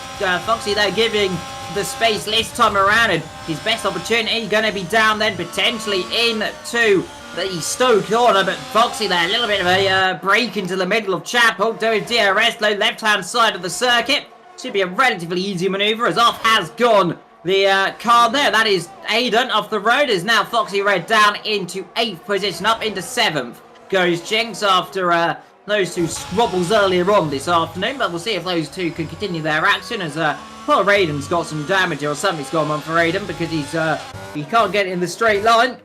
Foxy, they're giving the space this time around, and his best opportunity going to be down then potentially into the Stowe corner, but Foxy there, a little bit of a break into the middle of Chapel, doing DRS, though, left-hand side of the circuit. Should be a relatively easy manoeuvre, as off has gone the car there. That is Aiden off the road, is now Foxy Red down into 8th position, up into 7th. Goes Jinx after those two squabbles earlier on this afternoon, but we'll see if those two can continue their action, as well, Aiden's got some damage, or something's gone on for Aiden, because he can't get in the straight line.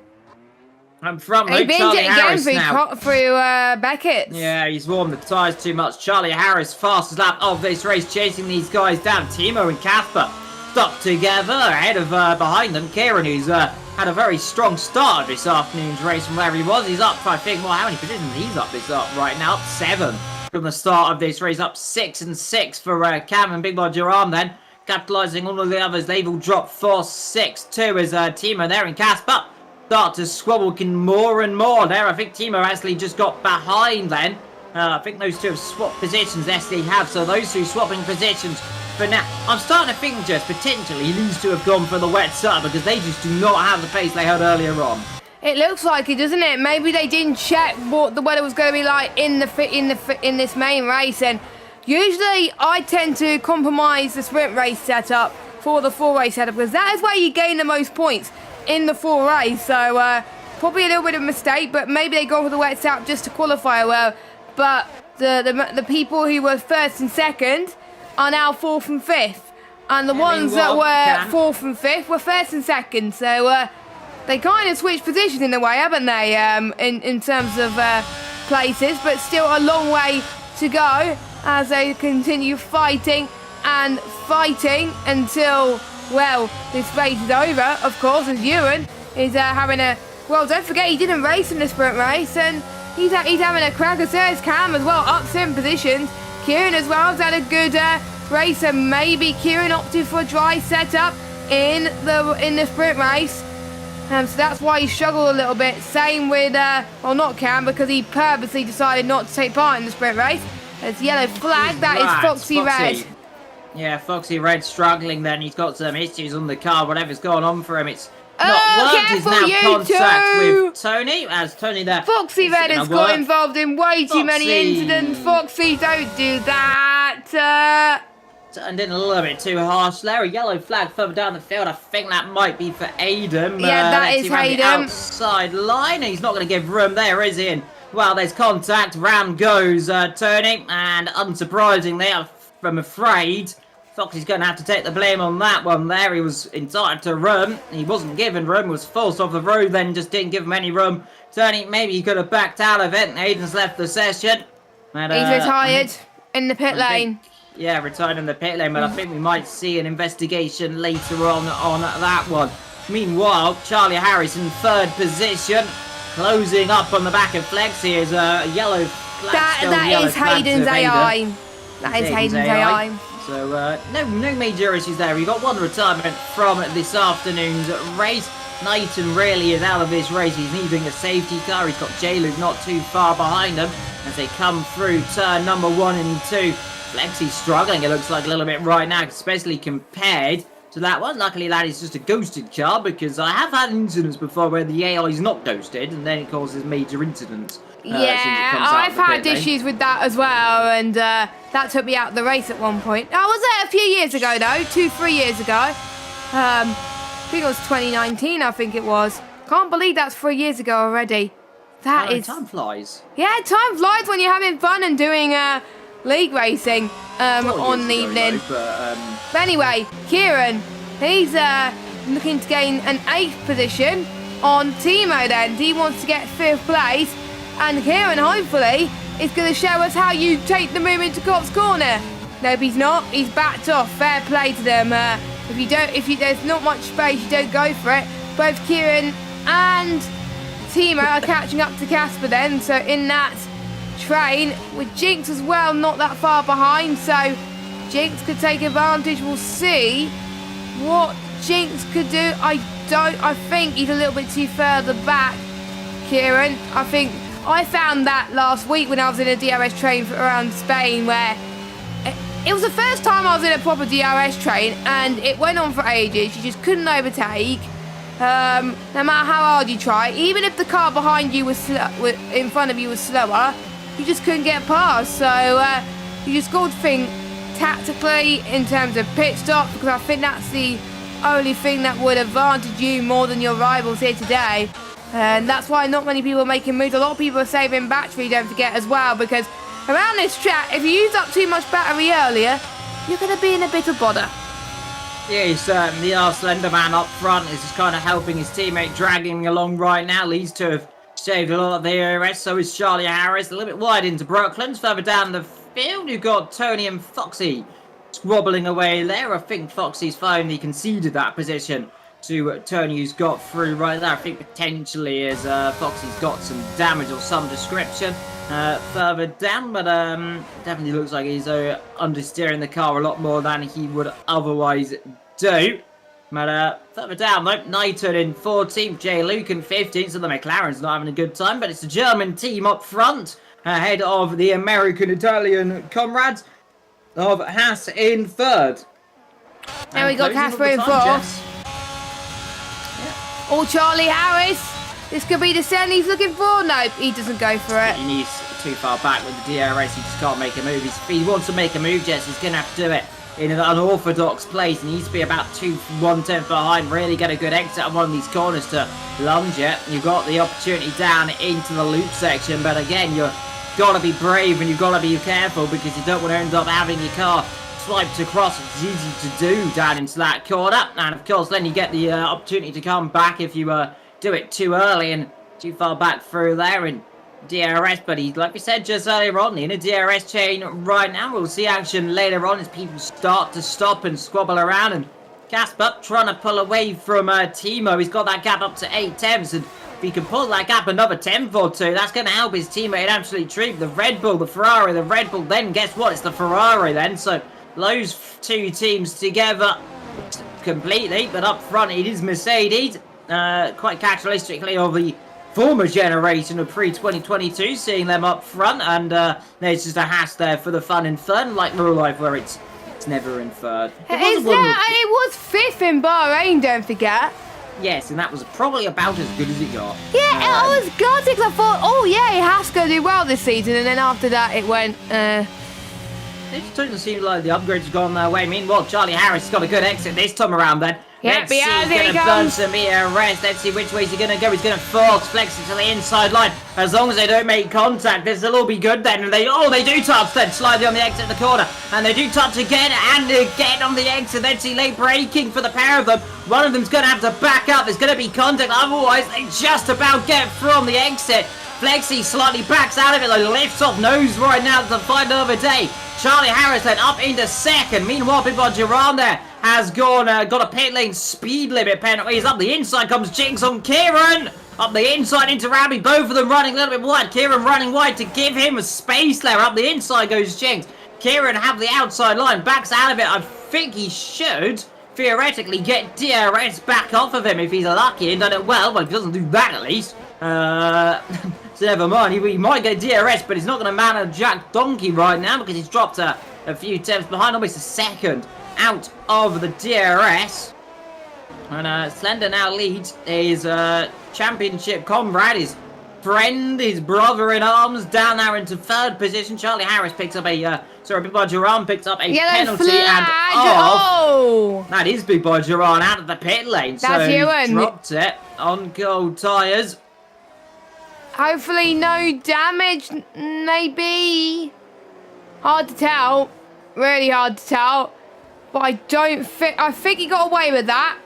I'm front row, Charlie Harris now. Through Beckett. Yeah, he's warmed the tyres too much. Charlie Harris, fastest lap of this race, chasing these guys down. Timo and Casper stuck together, ahead of, behind them, Kieran, who's had a very strong start of this afternoon's race from where he was. He's up, I think, well, how many positions he's up this up right now? Up 7 from the start of this race, up 6 and 6 for Cam and Big Boy Duran then. Capitalising all of the others, they've all dropped 4, 6, 2 as Timo there and Casper start to squabble more and more there. I think Timo actually just got behind then. I think those two have swapped positions. Yes, they have. So those two swapping positions for now. I'm starting to think just potentially these two have gone for the wet start because they just do not have the pace they had earlier on. It looks like it, doesn't it? Maybe they didn't check what the weather was going to be like in this main race. And usually I tend to compromise the sprint race setup for the full race setup because that is where you gain the most points in the full race. So probably a little bit of a mistake, but maybe they go for the wet setup just to qualify well. But the people who were first and second are now 4th and 5th, and the ones that were 4th and 5th were first and second. So they kind of switched positions in a way, haven't they? In terms of places, but still a long way to go as they continue fighting and fighting until, well, this race is over. Of course, as Ewan is having a, well, don't forget he didn't race in the sprint race, and he's having a cracker. So is Cam as well, up 7 positions. Kieran as well has had a good race, and maybe Kieran opted for a dry setup in the sprint race. So that's why he struggled a little bit. Same with, well, not Cam, because he purposely decided not to take part in the sprint race. There's yellow flag, that is Foxy Red. Yeah, Foxy Red struggling then. He's got some issues on the car, whatever's going on for him. It's not worked. He's now contact with Tony, as Tony there. Foxy Red has got involved in way too many incidents. Foxy, don't do that. Turned in a little bit too harsh there. A yellow flag further down the field. I think that might be for Aiden. Yeah, that is Aiden. Outside line. He's not going to give room there, is he? And, well, there's contact. Round goes Tony. And unsurprisingly, I'm afraid Foxy's going to have to take the blame on that one there. He was entitled to room. He wasn't given room. Was forced off the road then. Just didn't give him any room. Tony, maybe he could have backed out of it. Aiden's left the session. And, he's retired in the pit lane. Yeah, retired in the pit lane, but I think we might see an investigation later on that one. Meanwhile, Charlie Harris in 3rd position, closing up on the back of Flex. Here's a yellow flag. That is Hayden's AI. That is Hayden's AI. So, no major issues there. We've got one retirement from this afternoon's race. Knighton really is out of this race. He's needing a safety car. He's got J-Luke not too far behind him as they come through turn number 1 and 2. Lexi's struggling, it looks like, a little bit right now, especially compared to that one. Luckily, that is just a ghosted car, because I have had incidents before where the AI is not ghosted, and then it causes major incidents. Yeah, I've had issues with that as well, and that took me out of the race at one point. I was there a few years ago, though, 2-3 years ago. I think it was 2019, I think it was. Can't believe that's 3 years ago already. That is... Time flies. Yeah, time flies when you're having fun and doing... league racing on the evening. But anyway, Kieran, he's looking to gain an 8th position on Timo then. He wants to get 5th place, and Kieran hopefully is going to show us how you take the move into Cop's corner. Nope, he's not. He's backed off. Fair play to them. If there's not much space, you don't go for it. Both Kieran and Timo are catching up to Casper then. So in that train, with Jinx as well, not that far behind. So Jinx could take advantage. We'll see what Jinx could do. I think he's a little bit too further back, Kieran. I found that last week when I was in a DRS train around Spain, where it was the first time I was in a proper DRS train, and it went on for ages. You just couldn't overtake, no matter how hard you try. Even if the car behind you was in front of you was slower, you just couldn't get past. So you just got to think tactically in terms of pit stop, because I think that's the only thing that would advantage you more than your rivals here today. And that's why not many people are making moves. A lot of people are saving battery, don't forget, as well, because around this track, if you use up too much battery earlier, you're going to be in a bit of bother. Yeah, he certainly are. Slender Man up front is just kind of helping his teammate, dragging him along right now. Leads to have saved a lot of the ARS. So is Charlie Harris. A little bit wide into Brooklands. Further down the field, you've got Tony and Foxy squabbling away there. I think Foxy's finally conceded that position to Tony, who's got through right there. I think potentially as Foxy's got some damage of some description further down, but definitely looks like he's understeering the car a lot more than he would otherwise do. But further down, though, Knighton in 14th, J. Luke in 15th, so the McLaren's not having a good time, but it's the German team up front, ahead of the American-Italian comrades of Haas in 3rd. There we got Casper in 4th. Or Charlie Harris. This could be the send he's looking for. No, he doesn't go for it. He's too far back with the DRS. He just can't make a move. If he wants to make a move, Jess, he's going to have to do it in an unorthodox place. He needs to be about 1/10 behind. Really get a good exit on one of these corners to lunge it. You've got the opportunity down into the loop section. But again, you've got to be brave and you've got to be careful, because you don't want to end up having your car swiped across. It's easy to do down into that corner, and of course then you get the opportunity to come back if you do it too early and too far back through there in DRS. But he, like we said just earlier on, in a DRS chain right now. We'll see action later on as people start to stop and squabble around, and Casper trying to pull away from Timo. He's got that gap up to 8 tenths, and if he can pull that gap another 10th or 2, that's going to help his teammate absolutely treat the Red Bull, the Ferrari, the Red Bull. Then guess what? It's the Ferrari then. So those two teams together completely, but up front it is Mercedes, quite characteristically of the former generation of pre-2022, seeing them up front, and there's just a Haas there for the fun in 3rd, like real life where it's never in 3rd. It was 5th in Bahrain, don't forget. Yes, and that was probably about as good as it got. Yeah, I was gutted. I thought, oh yeah, he has to do well this season, and then after that it went It doesn't seem like the upgrades have gone their way. Meanwhile, Charlie Harris has got a good exit this time around then. Yep, Let's see, he's going to burn some ERS. Let's see which way he's going to go. He's going to force flex it to the inside line. As long as they don't make contact, this will all be good then. And they do touch then, slightly on the exit of the corner. And they do touch again and again on the exit. Let's see, late braking for the pair of them. One of them's going to have to back up. There's going to be contact. Otherwise, they just about get from the exit. Flexi slightly backs out of it, like lifts off nose right now to find another day. Charlie Harris then up into 2nd. Meanwhile, Big Boy Duran there has got a pit lane speed limit penalty. He's up the inside, comes Jinx on Kieran. Up the inside into Robbie, both of them running a little bit wide. Kieran running wide to give him a space there. Up the inside goes Jinx. Kieran have the outside line, backs out of it. I think he should theoretically get DRS back off of him if he's lucky and done it well. Well, if he doesn't do that at least. So never mind, he might get DRS, but he's not going to man a Jack Donkey right now because he's dropped a few tenths behind, almost a second out of the DRS. And Slender now leads his championship comrade, his friend, his brother-in-arms, down there into 3rd position. Charlie Harris picks up Big Boy Duran picks up a penalty and off. That is Big Boy Duran out of the pit lane. That's so he dropped it on cold tyres. Hopefully no damage, maybe. Hard to tell. Really hard to tell. But I think he got away with that.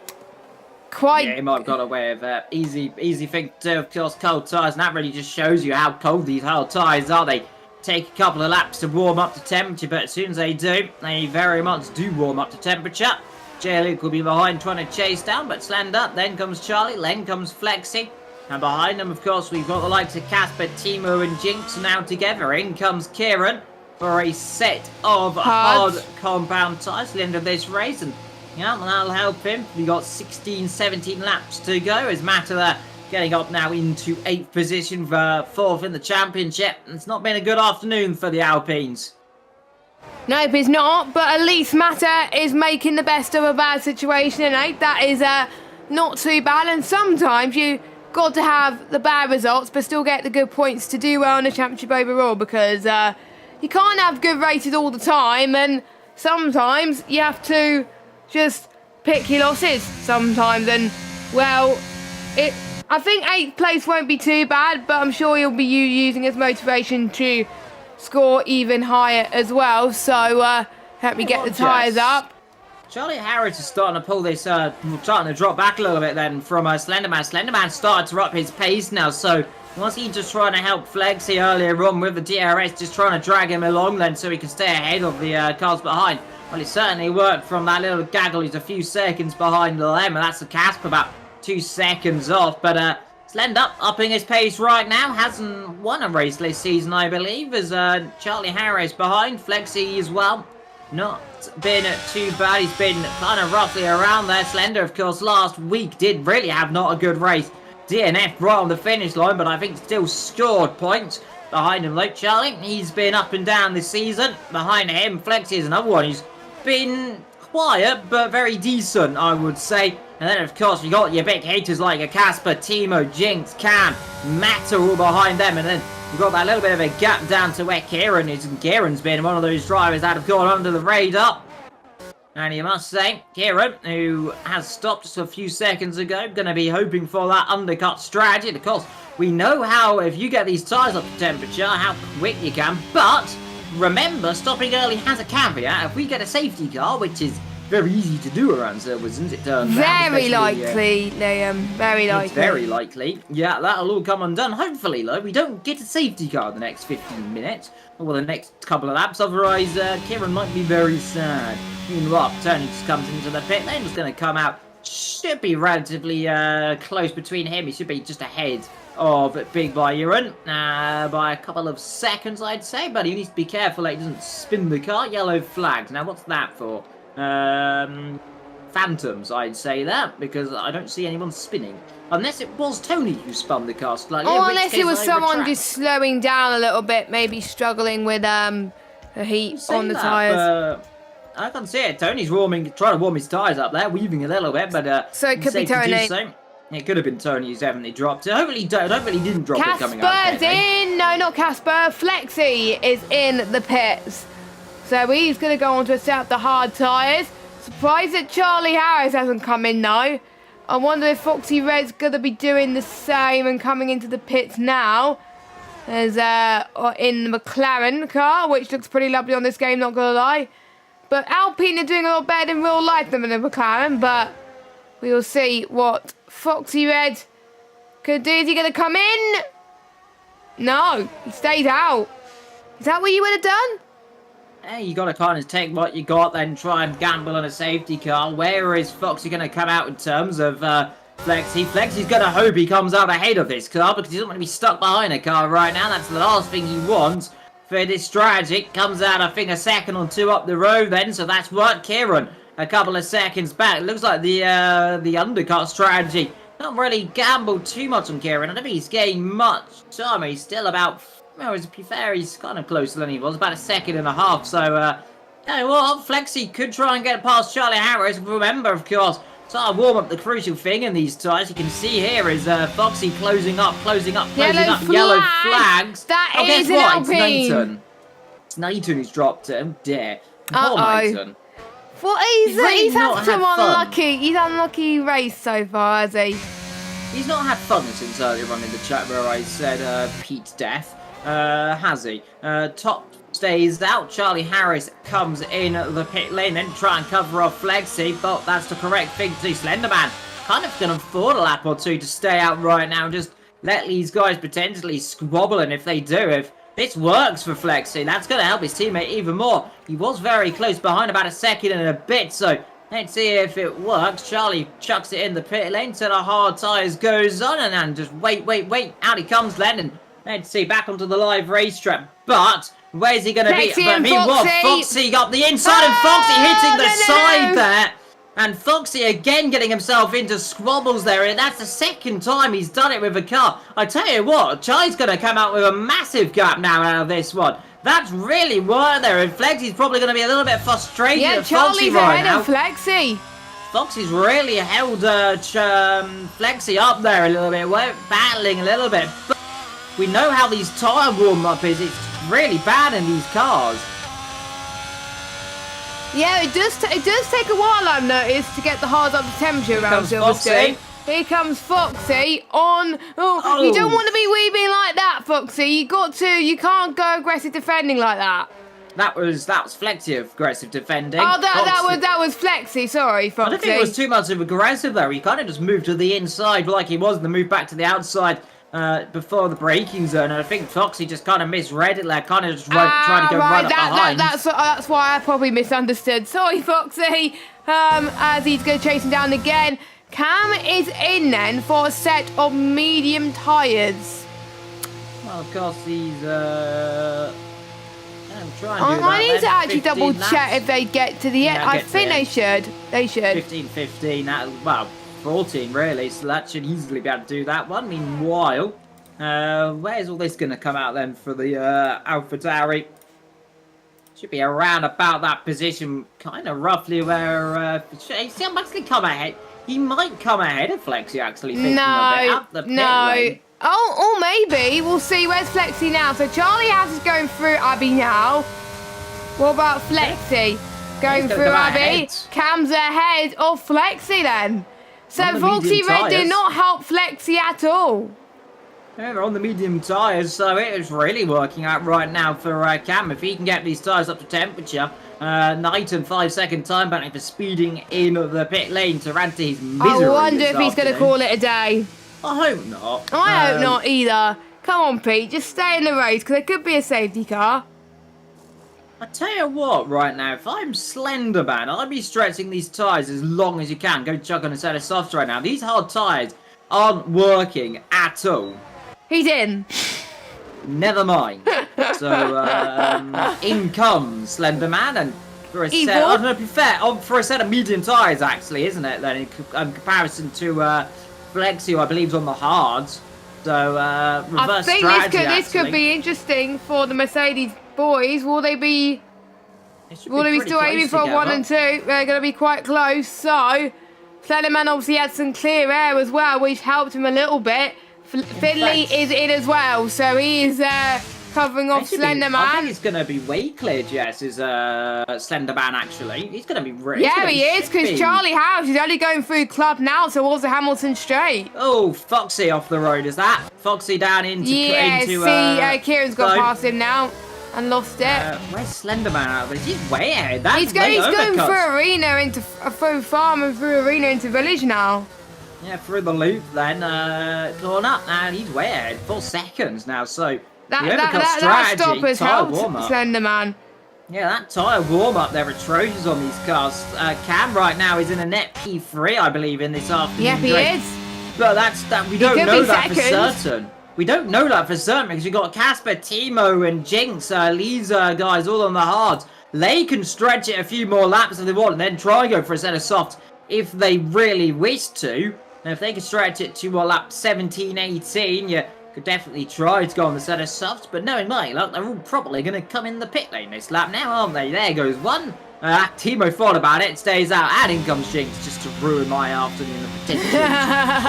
Yeah, he might have got away with it. Easy thing to do, of course, cold tyres. And that really just shows you how cold these hard tyres are. They take a couple of laps to warm up to temperature, but as soon as they do, they very much do warm up to temperature. J-Luke will be behind trying to chase down, but Slender, then comes Charlie, then comes Flexi. And behind them, of course, we've got the likes of Casper, Timo and Jinx now together. In comes Kieran for a set of hard compound tyres at the end of this race. And yeah, that'll help him. We've got 16, 17 laps to go as Matala getting up now into 8th position for 4th in the championship. It's not been a good afternoon for the Alpines. Nope, it's not, but at least Mata is making the best of a bad situation, and that is not too bad. And sometimes you got to have the bad results, but still get the good points to do well in the championship overall, because you can't have good races all the time, and sometimes you have to just pick your losses sometimes. And well, I think 8th place won't be too bad, but I'm sure you'll be using as motivation to score even higher as well. So help me get the tyres up. Charlie Harris is starting to pull this, starting to drop back a little bit then from Slenderman. Slenderman started to up his pace now, so was he just trying to help Flexi earlier on with the DRS, just trying to drag him along then so he can stay ahead of the cars behind? Well, it certainly worked from that little gaggle. He's a few seconds behind them, and that's the Casper about 2 seconds off, but Slender upping his pace right now. Hasn't won a race this season, I believe, as Charlie Harris behind. Flexi as well. Not been too bad. He's been kind of roughly around there. Slender, of course, last week did really have not a good race. DNF right on the finish line, but I think still scored points. Behind him, like Charlie, he's been up and down this season. Behind him, Flexi is another one. He's been quiet, but very decent, I would say. And then, of course, you got your big haters like a Casper, Timo, Jinx, Cam, Matt are all behind them. And then you've got that little bit of a gap down to where Kieran is. And Kieran's been one of those drivers that have gone under the radar. And you must say, Kieran, who has stopped just a few seconds ago, going to be hoping for that undercut strategy. And of course, we know how, if you get these tyres up to temperature, how quick you can. But remember, stopping early has a caveat. If we get a safety car, which is very easy to do around Silversons, it turns out. Very likely, Liam. Very likely. It's very likely. Yeah, that'll all come undone. Hopefully, though, we don't get a safety car the next 15 minutes. Or the next couple of laps. Otherwise, Kieran might be very sad. Meanwhile, Tony just comes into the pit lane. He's going to come out. Should be relatively close between him. He should be just ahead of Big Byron by a couple of seconds, I'd say. But he needs to be careful that he doesn't spin the car. Yellow flags. Now, what's that for? Phantoms, I'd say that, because I don't see anyone spinning. Unless it was Tony who spun the car slightly. Or unless it was someone just slowing down a little bit, maybe struggling with the heat on the tyres. I can see it. Tony's trying to warm his tyres up there, weaving a little bit, but so it could be Tony. So. It could have been Tony who's definitely dropped it. Hopefully he didn't drop it coming out. Casper's in! No, not Casper. Flexi is in the pits. So he's going to go on to set up the hard tyres. Surprised that Charlie Harris hasn't come in though. I wonder if Foxy Red's going to be doing the same and coming into the pits now. As in the McLaren car, which looks pretty lovely on this game, not going to lie. But Alpine are doing a lot better in real life than the McLaren. But we will see what Foxy Red could do. Is he going to come in? No, he stayed out. Is that what you would have done? Hey, you got to kind of take what you got, then try and gamble on a safety car. Where is Foxy going to come out in terms of Flexi? Flexi's going to hope he comes out ahead of this car because he doesn't want to be stuck behind a car right now. That's the last thing he wants for this strategy. Comes out, I think, a second or two up the road then, so that's what Kieran a couple of seconds back. It looks like the undercut strategy. Not really gambled too much on Kieran. I don't think he's getting much time. He's still about... Well, to be fair, he's kind of closer than he was, about a second and a half. So, you know what, Flexi could try and get past Charlie Harris. Remember, of course, try to warm up the crucial thing in these tyres. You can see here is Foxy closing up, yellow flags. That is an Alpine. It's Nathan. It's Nathan who's dropped it. Oh, dear. Poor Nathan. What he's had some unlucky. He's unlucky race so far, has he? He's not had fun since earlier on in the chat where I said Pete Death. Has he? Top stays out. Charlie Harris comes in the pit lane and try and cover off Flexi, but that's the correct thing to do. Slenderman kind of going to afford a lap or two to stay out right now. Just let these guys potentially squabble, and if they do, if this works for Flexi, that's going to help his teammate even more. He was very close behind, about a second and a bit, so Let's see if it works. Charlie chucks it in the pit lane to the hard tyres goes on and then just wait. Out he comes then. And let's see, back onto the live racetrack. But where's he going to be? But he was Foxy up the inside and Foxy hitting the side there. And Foxy again getting himself into squabbles there. And that's the second time he's done it with a car. I tell you what, Charlie's going to come out with a massive gap now out of this one. That's really worked there, and Flexy's probably going to be a little bit frustrated at Foxy right now. Yeah, Charlie's ahead of Flexy. Foxy's really held Flexy up there a little bit. We're battling a little bit. But we know how these tyre warm-up is. It's really bad in these cars. Yeah, it does take a while, I've noticed, to get the hards up to temperature around Silverstone. Here comes Foxy on. Oh, you don't want to be weaving like that, Foxy. You can't go aggressive defending like that. That was Flexy aggressive defending. Oh, that was Flexy. Sorry, Foxy. I don't think it was too much of aggressive though. He kind of just moved to the inside like he was, and then moved back to the outside before the braking zone. And I think Foxy just kind of misread it there, kind of just trying to go right up behind. That's why I probably misunderstood. Sorry, Foxy. As he's going to chase him down again. Cam is in then for a set of medium tyres. Well, of course, he's I'm trying to I need to actually double check if they get to the end. I think they should. 15, well, 14 really, so that should easily be able to do that one. Meanwhile, where's all this going to come out then for the AlphaTauri? Should be around about that position, kind of roughly where see, I'm actually come ahead. He might come ahead of Flexy, actually, thinking of it, up the pit lane. Oh, maybe. We'll see. Where's Flexy now? So Charlie House is going through Abby now. What about Flexy? Going through Abby. Cam's ahead of Flexy then. So Foxy Red did not help Flexy at all. Yeah, they're on the medium tyres, so it is really working out right now for Cam. If he can get these tyres up to temperature, 9 and 5 second time penalty for speeding in the pit lane to add to his misery. I wonder if he's going to call it a day. I hope not. I hope not either. Come on, Pete, just stay in the race because there could be a safety car. I tell you what, right now, if I'm Slenderman, I'd be stretching these tyres as long as you can. Go chuck on a set of softs right now. These hard tyres aren't working at all. He's in. Never mind. So, in comes Slenderman, and for a set, I don't know, to be fair, for a set of medium tyres, actually, isn't it, then, in comparison to Flexi, who I believe is on the hards. So, reverse strategy, I think this could be interesting for the Mercedes boys. Will they be still aiming for 1 and 2? They're going to be quite close. So, Slenderman obviously had some clear air as well, which helped him a little bit. Finley is in as well, so he is covering off Slenderman. I think he's going to be way clear, Jess, is Slenderman, actually. He's going to be really... Yeah, he is, because Charlie House is only going through club now towards the Hamilton Straight. Oh, Foxy off the road, is that? Foxy down into... Kieran's got past him now and lost it. Where's Slenderman out of it? He's way ahead. He's going through Arena through Farm and through Arena into Village now. Yeah, through the loop then, going up now, he's way ahead, 4 seconds now, so that stop has helped Slenderman. Yeah, that tyre warm-up, they're atrocious on these cars. Cam right now is in a net P3, I believe, in this afternoon. Yep, he is. But we don't know that for certain. We don't know that for certain because you've got Casper, Timo, and Jinx, these guys all on the hards. They can stretch it a few more laps if they want and then try and go for a set of softs if they really wish to. And if they can stretch it to lap 17, 18, you could definitely try to go on the set of softs. But knowing my luck, they're all probably going to come in the pit lane this lap now, aren't they? There goes one. Timo thought about it, stays out, and in comes Jinx just to ruin my afternoon of potential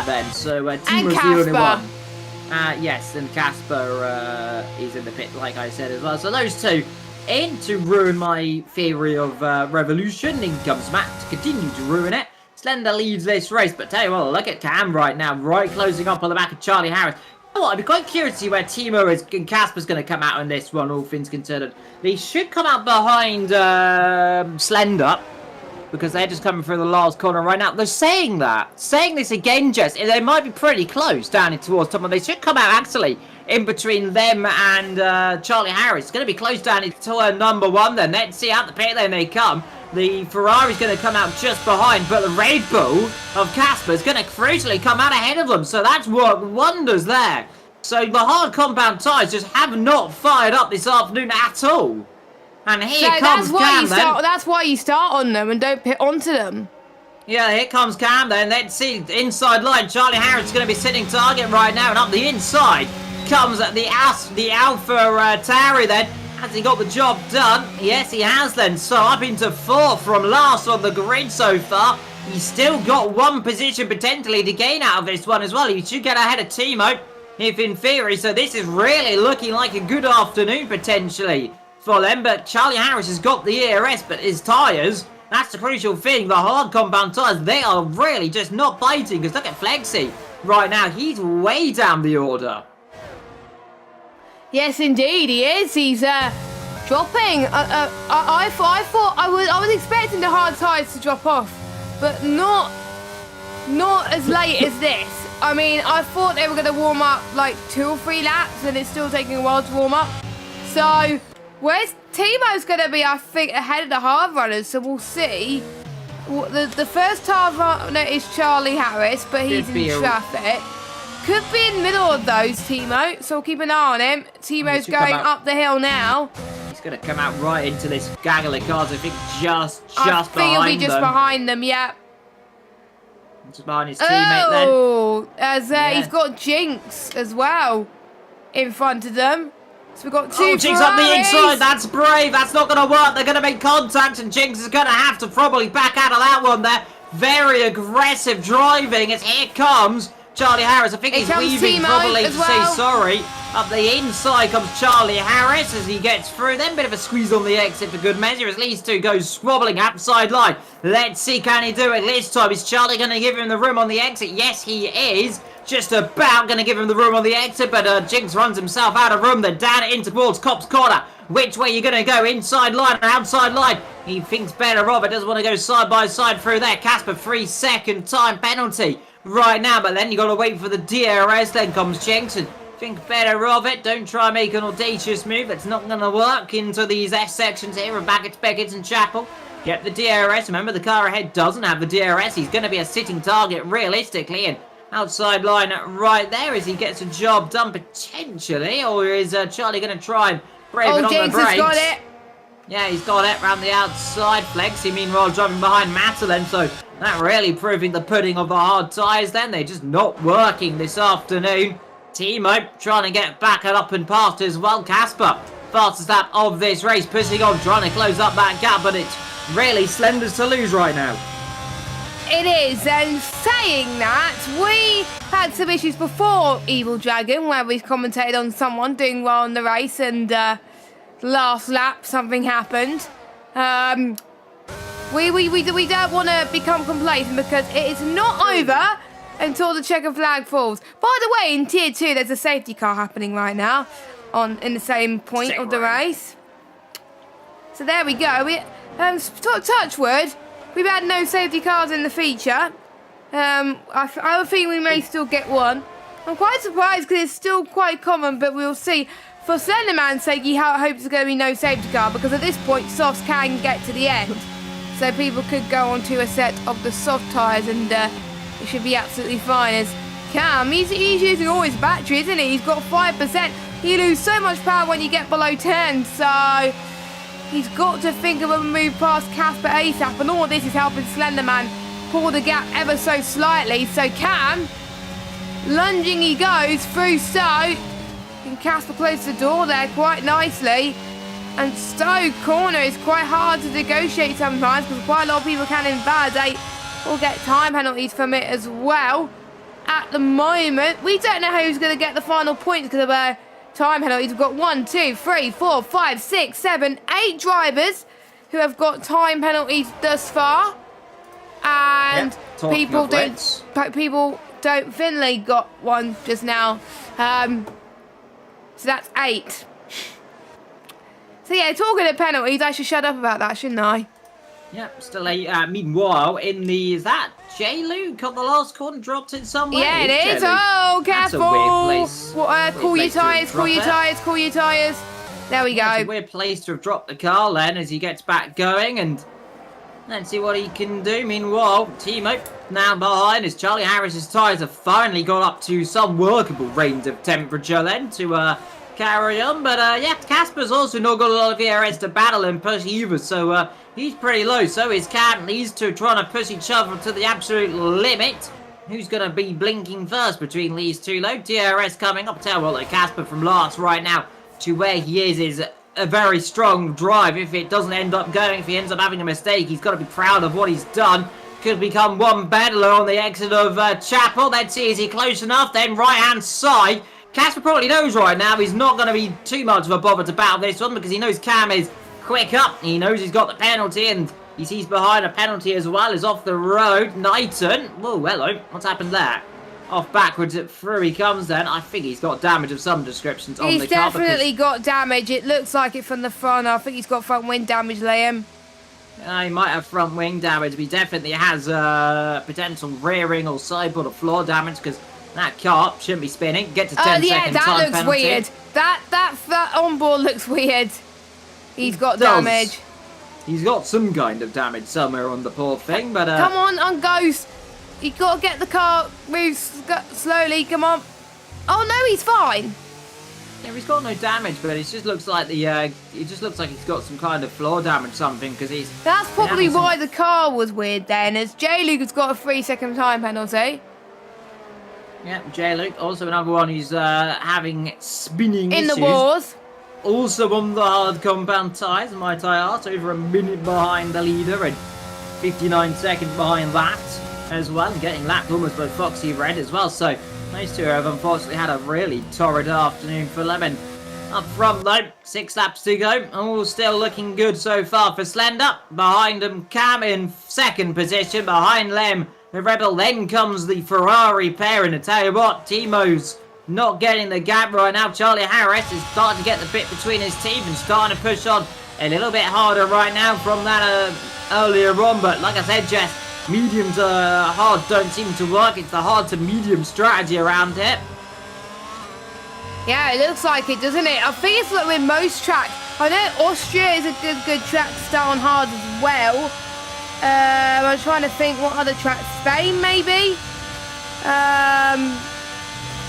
then. So Timo's the only one. Yes, and Casper is in the pit, like I said as well. So those two in to ruin my theory of revolution. In comes Matt to continue to ruin it. Slender leads this race, but tell you what, look at Cam right now, right closing up on the back of Charlie Harris. You know what, I'd be quite curious to see where Timo and Casper's going to come out in this one, all things considered. They should come out behind Slender, because they're just coming through the last corner right now. They're saying this again, Jess. They might be pretty close down towards top, and they should come out actually in between them and Charlie Harris. It's going to be close down into turn number 1 then. Let's see out the pit lane they come. The Ferrari's going to come out just behind, but the Red Bull of Casper is going to crucially come out ahead of them. So that's worked wonders there. So the hard compound tyres just have not fired up this afternoon at all. And here comes Cam then. That's why you start on them and don't pit onto them. Yeah, here comes Cam then. Let's see, inside line. Charlie Harris is going to be sitting target right now. And up the inside comes the Alpha Tauri then. Has he got the job done? Yes, he has then. So up into fourth from last on the grid so far. He's still got one position potentially to gain out of this one as well. He should get ahead of Timo, if in theory. So this is really looking like a good afternoon potentially for them. But Charlie Harris has got the ERS, but his tyres, that's the crucial thing. The hard compound tyres, they are really just not biting. Because look at Flexi right now. He's way down the order. Yes, indeed, he is. He's dropping. I thought I was expecting the hard tyres to drop off, but not as late as this. I mean, I thought they were going to warm up like 2 or 3 laps, and it's still taking a while to warm up. So, where's Timo's going to be, I think, ahead of the hard runners. So we'll see. The first hard runner is Charlie Harris, but he's in traffic. Could be in the middle of those, Timo, so we'll keep an eye on him. Timo's going up the hill now. He's going to come out right into this gaggle of cars, I think, just behind them. I think he'll be just behind them, yeah. Just behind his teammate then. Oh, he's got Jinx as well in front of them. So we've got 2 Ferraris. Jinx up the inside, that's brave. That's not going to work. They're going to make contact, and Jinx is going to have to probably back out of that one there. Very aggressive driving as here comes Charlie Harris. I think he's leaving probably to say sorry. Up the inside comes Charlie Harris as he gets through. Then bit of a squeeze on the exit for good measure as these two go squabbling outside line. Let's see, can he do it this time? Is Charlie going to give him the room on the exit? Yes, he is. Just about going to give him the room on the exit, but Jinx runs himself out of room. Then down it in towards Cop's corner. Which way are you going to go? Inside line or outside line? He thinks better of it. Doesn't want to go side by side through there. Casper, 3-second time penalty right now, but then you got to wait for the DRS. Then comes Jinx and think better of it. Don't try and make an audacious move. That's not going to work into these S sections here of Beckett and Chapel. Get the DRS. Remember, the car ahead doesn't have the DRS. He's going to be a sitting target realistically, and outside line right there as he gets a job done potentially, or is Charlie going to try and brave it on the brakes? Has got it. Yeah, he's got it round the outside. Flexi, meanwhile, driving behind Mata then, so that really proving the pudding of the hard tyres then. They're just not working this afternoon. Timo trying to get back and up and past as well. Casper, fastest lap of this race, pushing on, trying to close up that gap, but it's really Slenders to lose right now. It is, and saying that, we had some issues before Evil Dragon where we commentated on someone doing well in the race, and last lap something happened. We don't want to become complacent because it is not over until the checker flag falls. By the way, in Tier 2 there's a safety car happening right now in the same point of the race. So there we go. Touchwood, we've had no safety cars in the feature. I think we may still get one. I'm quite surprised because it's still quite common, but we'll see. For Slenderman's sake, he hopes there's going to be no safety car because at this point, softs can get to the end. So people could go onto a set of the soft tyres and it should be absolutely fine. As Cam, he's using all his battery, isn't he? He's got 5%. You lose so much power when you get below 10, so he's got to think of a move past Casper ASAP, and all this is helping Slenderman pull the gap ever so slightly. So Cam, lunging he goes through Stoke, and Casper closes the door there quite nicely. And Stoke corner is quite hard to negotiate sometimes because quite a lot of people can invalidate or get time penalties from it as well. At the moment, we don't know who's going to get the final points because of time penalties. We've got 1, 2, 3, 4, 5, 6, 7, 8 drivers who have got time penalties thus far, and people don't. Finley got one just now, so that's 8. So yeah, talking of penalties, I should shut up about that, shouldn't I? Yep, still 8. Meanwhile, is that J-Luke on the last corner, dropped in somewhere? Yeah, it is. Oh, careful. That's a weird place. Call your tyres, call your tyres. There we go. It's a weird place to have dropped the car then as he gets back going, and Let's see what he can do. Meanwhile, Timo now behind as Charlie Harris's tyres have finally got up to some workable range of temperature then to carry on. But yeah, Casper's also not got a lot of ERS to battle and push either, so he's pretty low. So is Cam. These two trying to push each other to the absolute limit. Who's going to be blinking first between these two? Low DRS coming up. Tell what, Casper from last right now to where he is a very strong drive. If it doesn't end up going, if he ends up having a mistake, he's got to be proud of what he's done. Could become one battler on the exit of Chapel. Let's see, is he close enough? Then right-hand side. Casper probably knows right now he's not going to be too much of a bother to battle this one because he knows Cam is quick up. He knows he's got the penalty and he sees behind a penalty as well as off the road. Knighton. Whoa, hello. What's happened there? Off backwards through he comes then. I think he's got damage of some descriptions on the car. He's definitely got damage. It looks like it from the front. I think he's got front wing damage, Liam. He might have front wing damage, but he definitely has potential rearing or sideboard or floor damage because that car shouldn't be spinning. Get to 10 yeah, second that time looks penalty. weird. That onboard looks weird. He's got damage. He's got some kind of damage somewhere on the poor thing, but Come on, Ghost. You got to get the car move slowly. Come on. Oh no, he's fine. Yeah, he's got no damage, but it just looks like it just looks like he's got some kind of floor damage, something, because he's. That's probably why the car was weird then, as J. Luke has got a 3-second time penalty. Yeah, J. Luke, also another one who's having spinning in issues. the wars. Also on the hard compound tyres, might I add, over a minute behind the leader and 59 seconds behind that as well, getting lapped almost by Foxy Red as well. So those two have unfortunately had a really torrid afternoon for Lemon. Up front though, 6 laps to go, all still looking good so far for Slender. Behind them, Cam in second position, behind Lem, the Rebel. Then comes the Ferrari pair, and I tell you what, Timo's not getting the gap right now. Charlie Harris is starting to get the bit between his teeth and starting to push on a little bit harder right now from that earlier on. But like I said, Jess, medium to hard don't seem to work. It's the hard to medium strategy around here. Yeah, it looks like it, doesn't it? I think it's like with most tracks. I know Austria is a good track to start on hard as well. I'm trying to think what other tracks. Spain, maybe?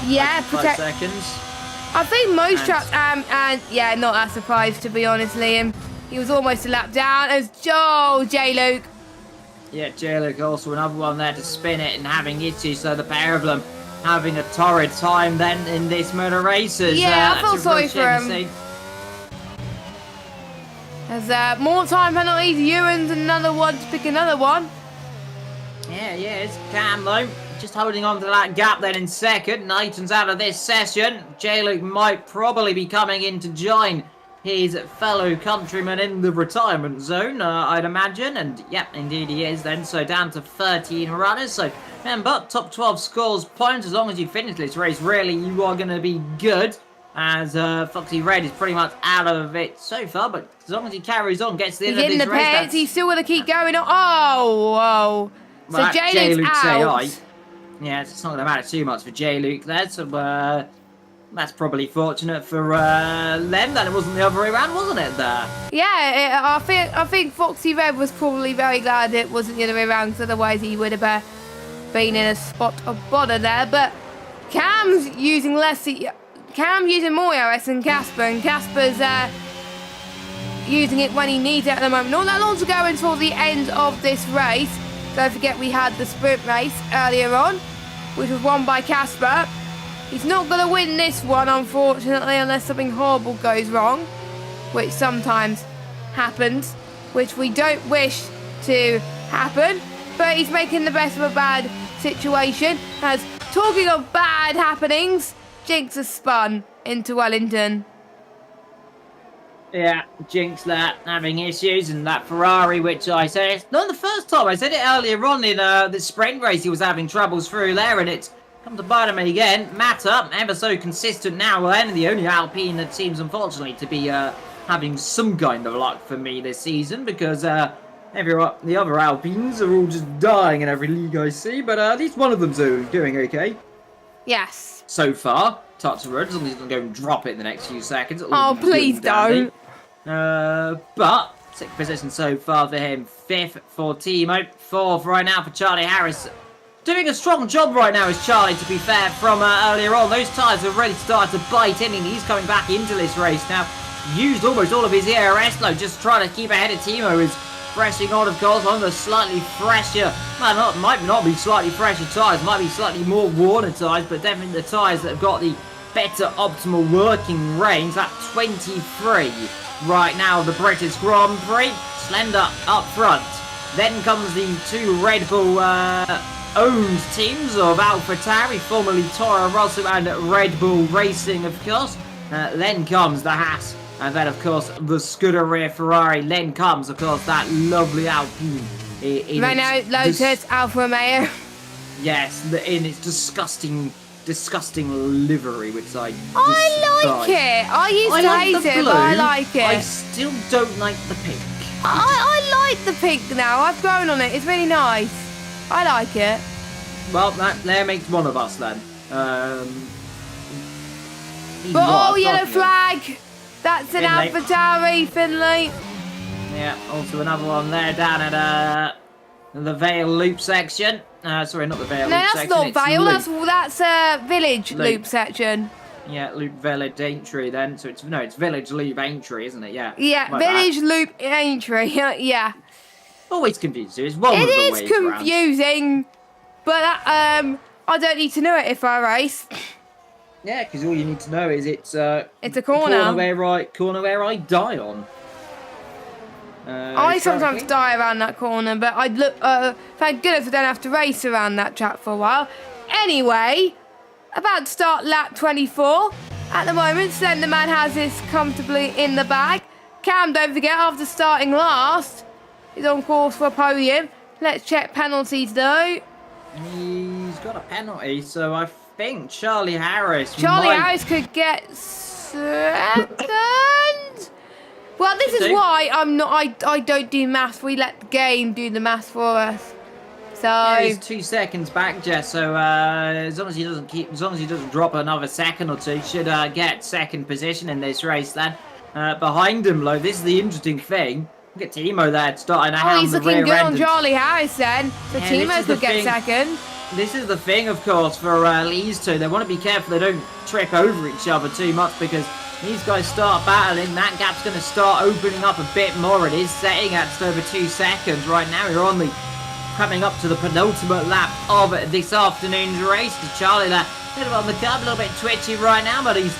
Yeah, 5 seconds. I think most tracks, and yeah, not that surprised to be honest, Liam. He was almost a lap down as J. Luke. Yeah, J. Luke also another one there to spin it and having issues, so the pair of them having a torrid time then in this motor races. Yeah, I feel sorry for him. There's more time penalties. Ewan's another one to pick another one. Yeah, it's Cam though. Just holding on to that gap then in second. Knighton's out of this session. J. Luke might probably be coming in to join his fellow countryman in the retirement zone, I'd imagine. And yep, indeed he is then. So down to 13 runners. So remember, top 12 scores points. As long as you finish this race, really, you are going to be good. As Foxy Red is pretty much out of it so far. But as long as he carries on, gets to the end of this race. He's still going to keep going on. Oh. So well, J. Luke's out. Yeah, it's not going to matter too much for J. Luke there, so that's probably fortunate for Lem that it wasn't the other way around, wasn't it, there? Yeah, I think Foxy Red was probably very glad it wasn't the other way around, because otherwise he would have been in a spot of bother there. But Cam's using more ERS than Casper, and Casper's using it when he needs it at the moment. Not that long to go until the end of this race. Don't forget we had the sprint race earlier on, which was won by Casper. He's not going to win this one, unfortunately, unless something horrible goes wrong, which sometimes happens, which we don't wish to happen. But he's making the best of a bad situation. As talking of bad happenings, Jinx has spun into Wellington. Yeah, Jinx there having issues, and that Ferrari, which I said, it's not the first time, I said it earlier on in the sprint race, he was having troubles through there, and it's come to bite him again. Mata, ever so consistent now, and the only Alpine that seems unfortunately to be having some kind of luck for me this season, because the other Alpines are all just dying in every league I see, but at least one of them's doing okay. Yes. So far, touch the road, as long as he doesn't go and drop it in the next few seconds. Oh, please don't. But Sixth position so far for him. Fifth for Timo. Fourth right now for Charlie Harris. Doing a strong job right now is Charlie, to be fair, from earlier on. Those tyres have really started to bite in, and he's coming back into this race now. Used almost all of his ERS load, just trying to keep ahead of Timo, who's pressing on, of course, on the slightly fresher, well, might not be slightly fresher tyres, might be slightly more worn tyres, but definitely the tyres that have got the better optimal working range. That 23 right now, the British Grand Prix. Slender up front. Then comes the two Red Bull owned teams of AlphaTauri, formerly Toro Rosso and Red Bull Racing, of course. Then comes the Haas, and then, of course, the Scuderia Ferrari. Then comes, of course, that lovely Alpine. Renault, Lotus, Alfa Romeo. Yes, in its disgusting livery, which I like it. I used to hate it, but I like it. I still don't like the pink. I like the pink now. I've grown on it. It's really nice. I like it. Well, there makes one of us then. Yellow flag. That's an AlphaTauri, Finley. Yeah, also another one there down at the Vale Loop section. Sorry, not the Vale Loop section. No, that's not Vale. That's Village Loop section. Yeah, Loop Village Aintree then. So it's Village Loop Aintree, isn't it? Yeah. Yeah, Village Loop Aintree. Yeah. Always confusing. It's one of the ways around. It is confusing, but I don't need to know it if I race. Yeah, because all you need to know is it's a corner. Corner where I die on. I sometimes die around that corner, but I'd look. Thank goodness I don't have to race around that track for a while. Anyway, about to start lap 24. At the moment, Slenderman has this comfortably in the bag. Cam, don't forget, after starting last, he's on course for a podium. Let's check penalties though. He's got a penalty, so I think Charlie Harris. Harris could get second. Well, this is why I'm not. I don't do maths. We let the game do the maths for us. So yeah, he's 2 seconds back, Jess. So as long as he doesn't drop another second or two, he should get second position in this race. Then behind him, though, this is the interesting thing. Look at Timo there starting to hound he's the looking rear good end. on Charlie Harris then. So yeah, Timo could get second. This is the thing, of course, for these two. They want to be careful they don't trip over each other too much, because these guys start battling. That gap's going to start opening up a bit more. It is setting at just over 2 seconds right now. You're coming up to the penultimate lap of this afternoon's race. Charlie there, a little bit on the curb, a little bit twitchy right now, but he's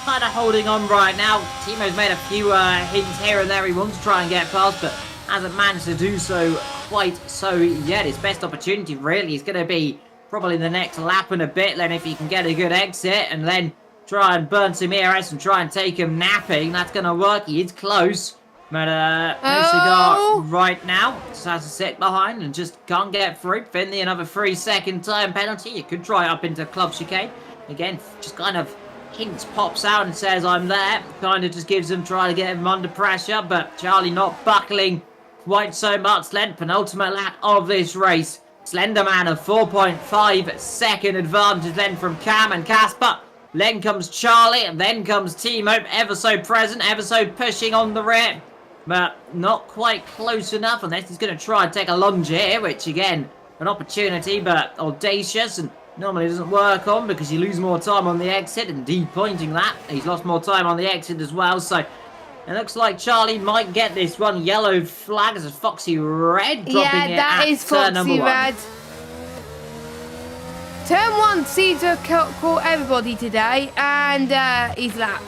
kind of holding on right now. Timo's made a few hints here and there. He wants to try and get past, but hasn't managed to do so quite so yet. His best opportunity really is going to be probably the next lap and a bit, then if he can get a good exit and then try and burn some ERS and try and take him napping. That's going to work. He is close. But no cigar right now. Just has to sit behind and just can't get through. Finley, another 3 second time penalty. You could try up into Club Chicane. Again, just kind of hints, pops out and says, I'm there. Kind of just gives him, trying to get him under pressure. But Charlie not buckling quite so much. Then penultimate lap of this race. Slenderman a 4.5 second advantage then from Cam and Casper. Then comes Charlie, and then comes Timo, ever so present, ever so pushing on the rear. But not quite close enough, unless he's going to try and take a lunge here, which again, an opportunity, but audacious, and normally doesn't work on because you lose more time on the exit. Indeed, pointing that, he's lost more time on the exit as well, so it looks like Charlie might get this one. Yellow flag as a Foxy Red dropping it at turn number 1. Red. Turn 1 seems to have caught everybody today, and he's lapped.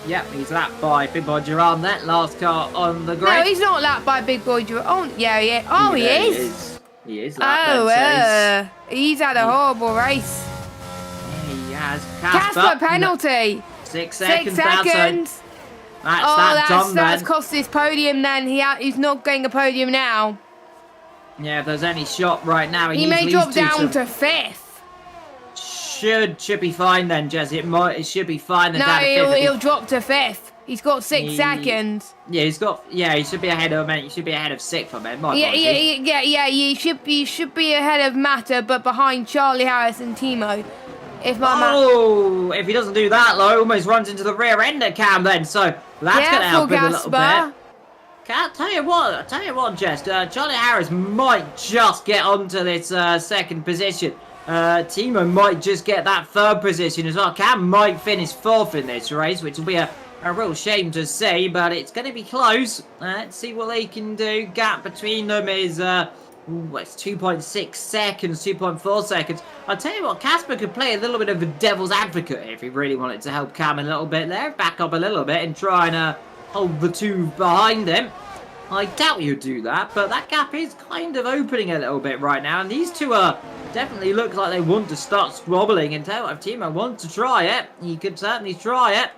Yep, he's lapped by Big Boy Duran, that last car on the grid. No, he's not lapped by Big Boy Duran. Oh, yeah, yeah. Oh, he is. He is lapped. He's had a horrible race. Yeah, he has. Casper penalty. 6 seconds. 6 seconds. That's cost his podium then. He's not getting a podium now. Yeah, if there's any shot right now, he may drop down to 5th. Should be fine then, Jez. It should be fine. No, he'll drop to 5th. He's got 6 seconds. Yeah, he should be ahead of. He should be ahead of 6th. I mean, He should be ahead of Matter, but behind Charlie Harris and Timo. If he doesn't do that, though, almost runs into the rear end of Cam then. So that's going to help him a little bit. I'll tell you what, Jess. Charlie Harris might just get onto this second position. Timo might just get that third position as well. Cam might finish fourth in this race, which will be a real shame to say, but it's going to be close. Let's see what they can do. Gap between them is it's 2.6 seconds, 2.4 seconds. I'll tell you what, Casper could play a little bit of a devil's advocate if he really wanted to help Cam a little bit there. Back up a little bit and try and hold the two behind him. I doubt he'll do that, but that gap is kind of opening a little bit right now, and these two definitely look like they want to start squabbling. And tell you what, if Timo wants to try it, he could certainly try it.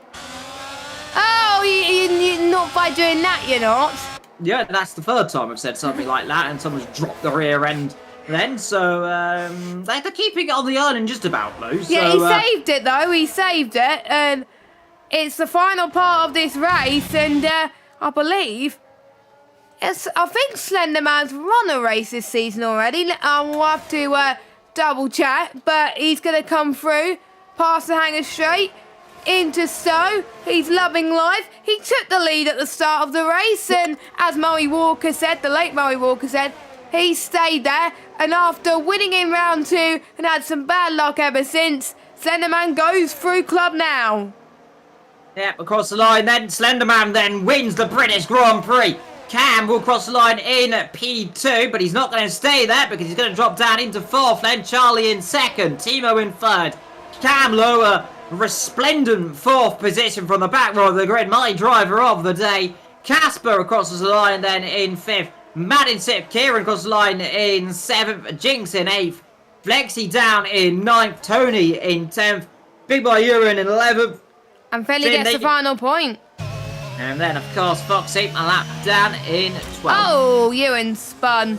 Oh, you're not by doing that, you're not. Yeah, that's the third time I've said something like that, and someone's dropped the rear end then, so they're keeping it on the island just about, though. Yeah, he saved it, though. He saved it, and it's the final part of this race, and I believe... I think Slenderman's run a race this season already. We'll have to double check, but he's going to come through, past the hanger straight, into Stowe. He's loving life. He took the lead at the start of the race, and as Murray Walker said, the late Murray Walker said, he stayed there, and after winning in round 2 and had some bad luck ever since, Slenderman goes through club now. Yep, across the line then. Slenderman then wins the British Grand Prix. Cam will cross the line in P2, but he's not going to stay there because he's going to drop down into 4th. Then Charlie in 2nd, Timo in 3rd. Cam lower, resplendent 4th position from the back row of the grid. My driver of the day. Casper crosses the line then in 5th. Matt in 6th. Kieran crosses the line in 7th. Jinx in 8th. Flexi down in 9th. Tony in 10th. Big Boy Ewan in 11th. And Philly gets the final point. And then, of course, Foxy a lap down in 12th. Oh, Ewan spun.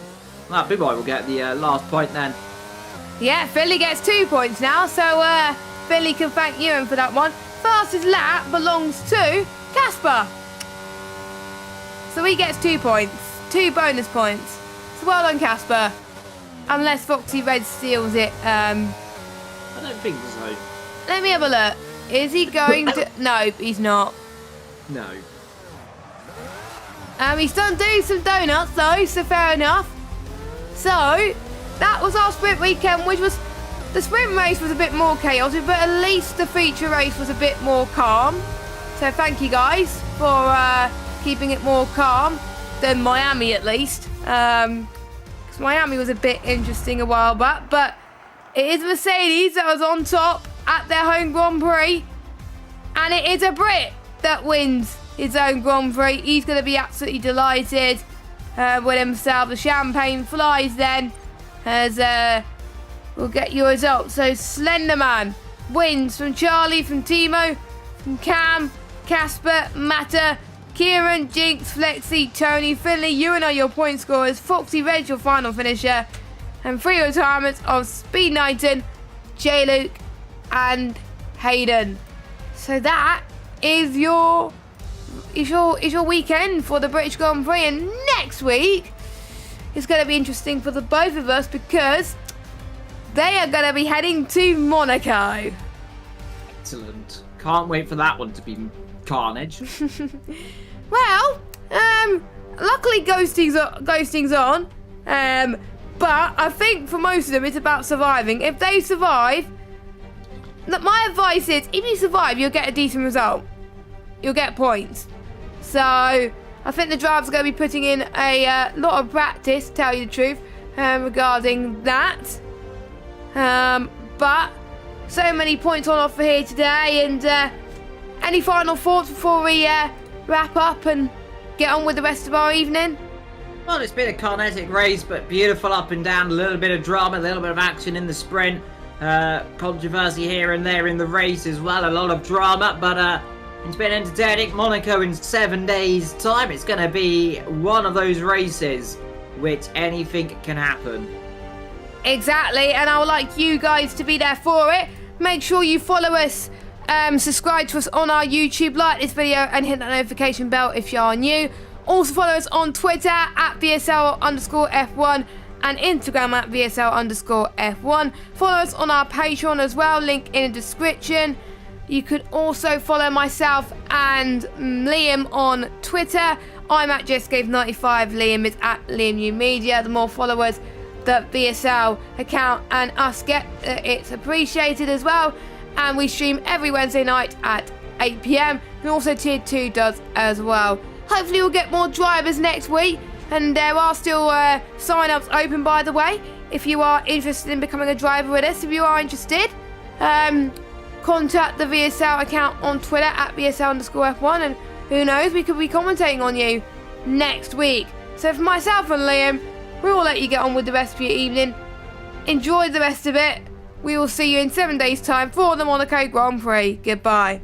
Well, Big Boy will get the last point then. Yeah, Philly gets 2 points now, so Philly can thank Ewan for that one. Fastest lap belongs to Casper. So he gets 2 points. 2 bonus points. So well done, Casper. Unless Foxy Red steals it. I don't think so. Let me have a look. Is he going to... No, he's not. No. He's done doing some donuts though, so fair enough. So, that was our sprint weekend, which was... The sprint race was a bit more chaotic, but at least the feature race was a bit more calm. So thank you guys for keeping it more calm than Miami at least. Because Miami was a bit interesting a while back, but it is Mercedes that was on top at their home Grand Prix. And it is a Brit that wins his own Grand Prix. He's going to be absolutely delighted with himself. The champagne flies then as we'll get your results. So Slenderman wins from Charlie, from Timo, from Cam, Casper, Matta, Kieran, Jinx, Flexi, Tony, Finley. You and are your point scorers. Foxy Red your final finisher. And 3 retirements of Speed Knighton, J-Luke and Hayden. So that is your weekend for the British Grand Prix, and next week it's going to be interesting for the both of us because they are going to be heading to Monaco. Excellent. Can't wait for that one to be carnage. Well, luckily ghosting's on, but I think for most of them it's about surviving. If they survive, my advice is if you survive, you'll get a decent result. You'll get points. So I think the drivers are going to be putting in a lot of practice, to tell you the truth, regarding that. But so many points on offer here today, and any final thoughts before we wrap up and get on with the rest of our evening? Well, it's been a kinetic race, but beautiful up and down. A little bit of drama, a little bit of action in the sprint. Controversy here and there in the race as well. A lot of drama, but it's been entertaining. Monaco in 7 days' time. It's going to be one of those races which anything can happen. Exactly, and I would like you guys to be there for it. Make sure you follow us, subscribe to us on our YouTube, like this video and hit that notification bell if you are new. Also follow us on Twitter at VSL_F1 and Instagram at VSL_F1. Follow us on our Patreon as well, link in the description. You could also follow myself and Liam on Twitter. I'm at JessGave95, Liam is at LiamUMedia. The more followers the VSL account and us get, it's appreciated as well. And we stream every Wednesday night at 8 PM, and also Tier 2 does as well. Hopefully we'll get more drivers next week, and there are still sign-ups open, by the way, if you are interested in becoming a driver with us. If you are interested, contact the VSL account on Twitter at VSL_F1, and who knows, we could be commentating on you next week. So for myself and Liam, we will let you get on with the rest of your evening. Enjoy the rest of it. We will see you in 7 days' time for the Monaco Grand Prix. Goodbye.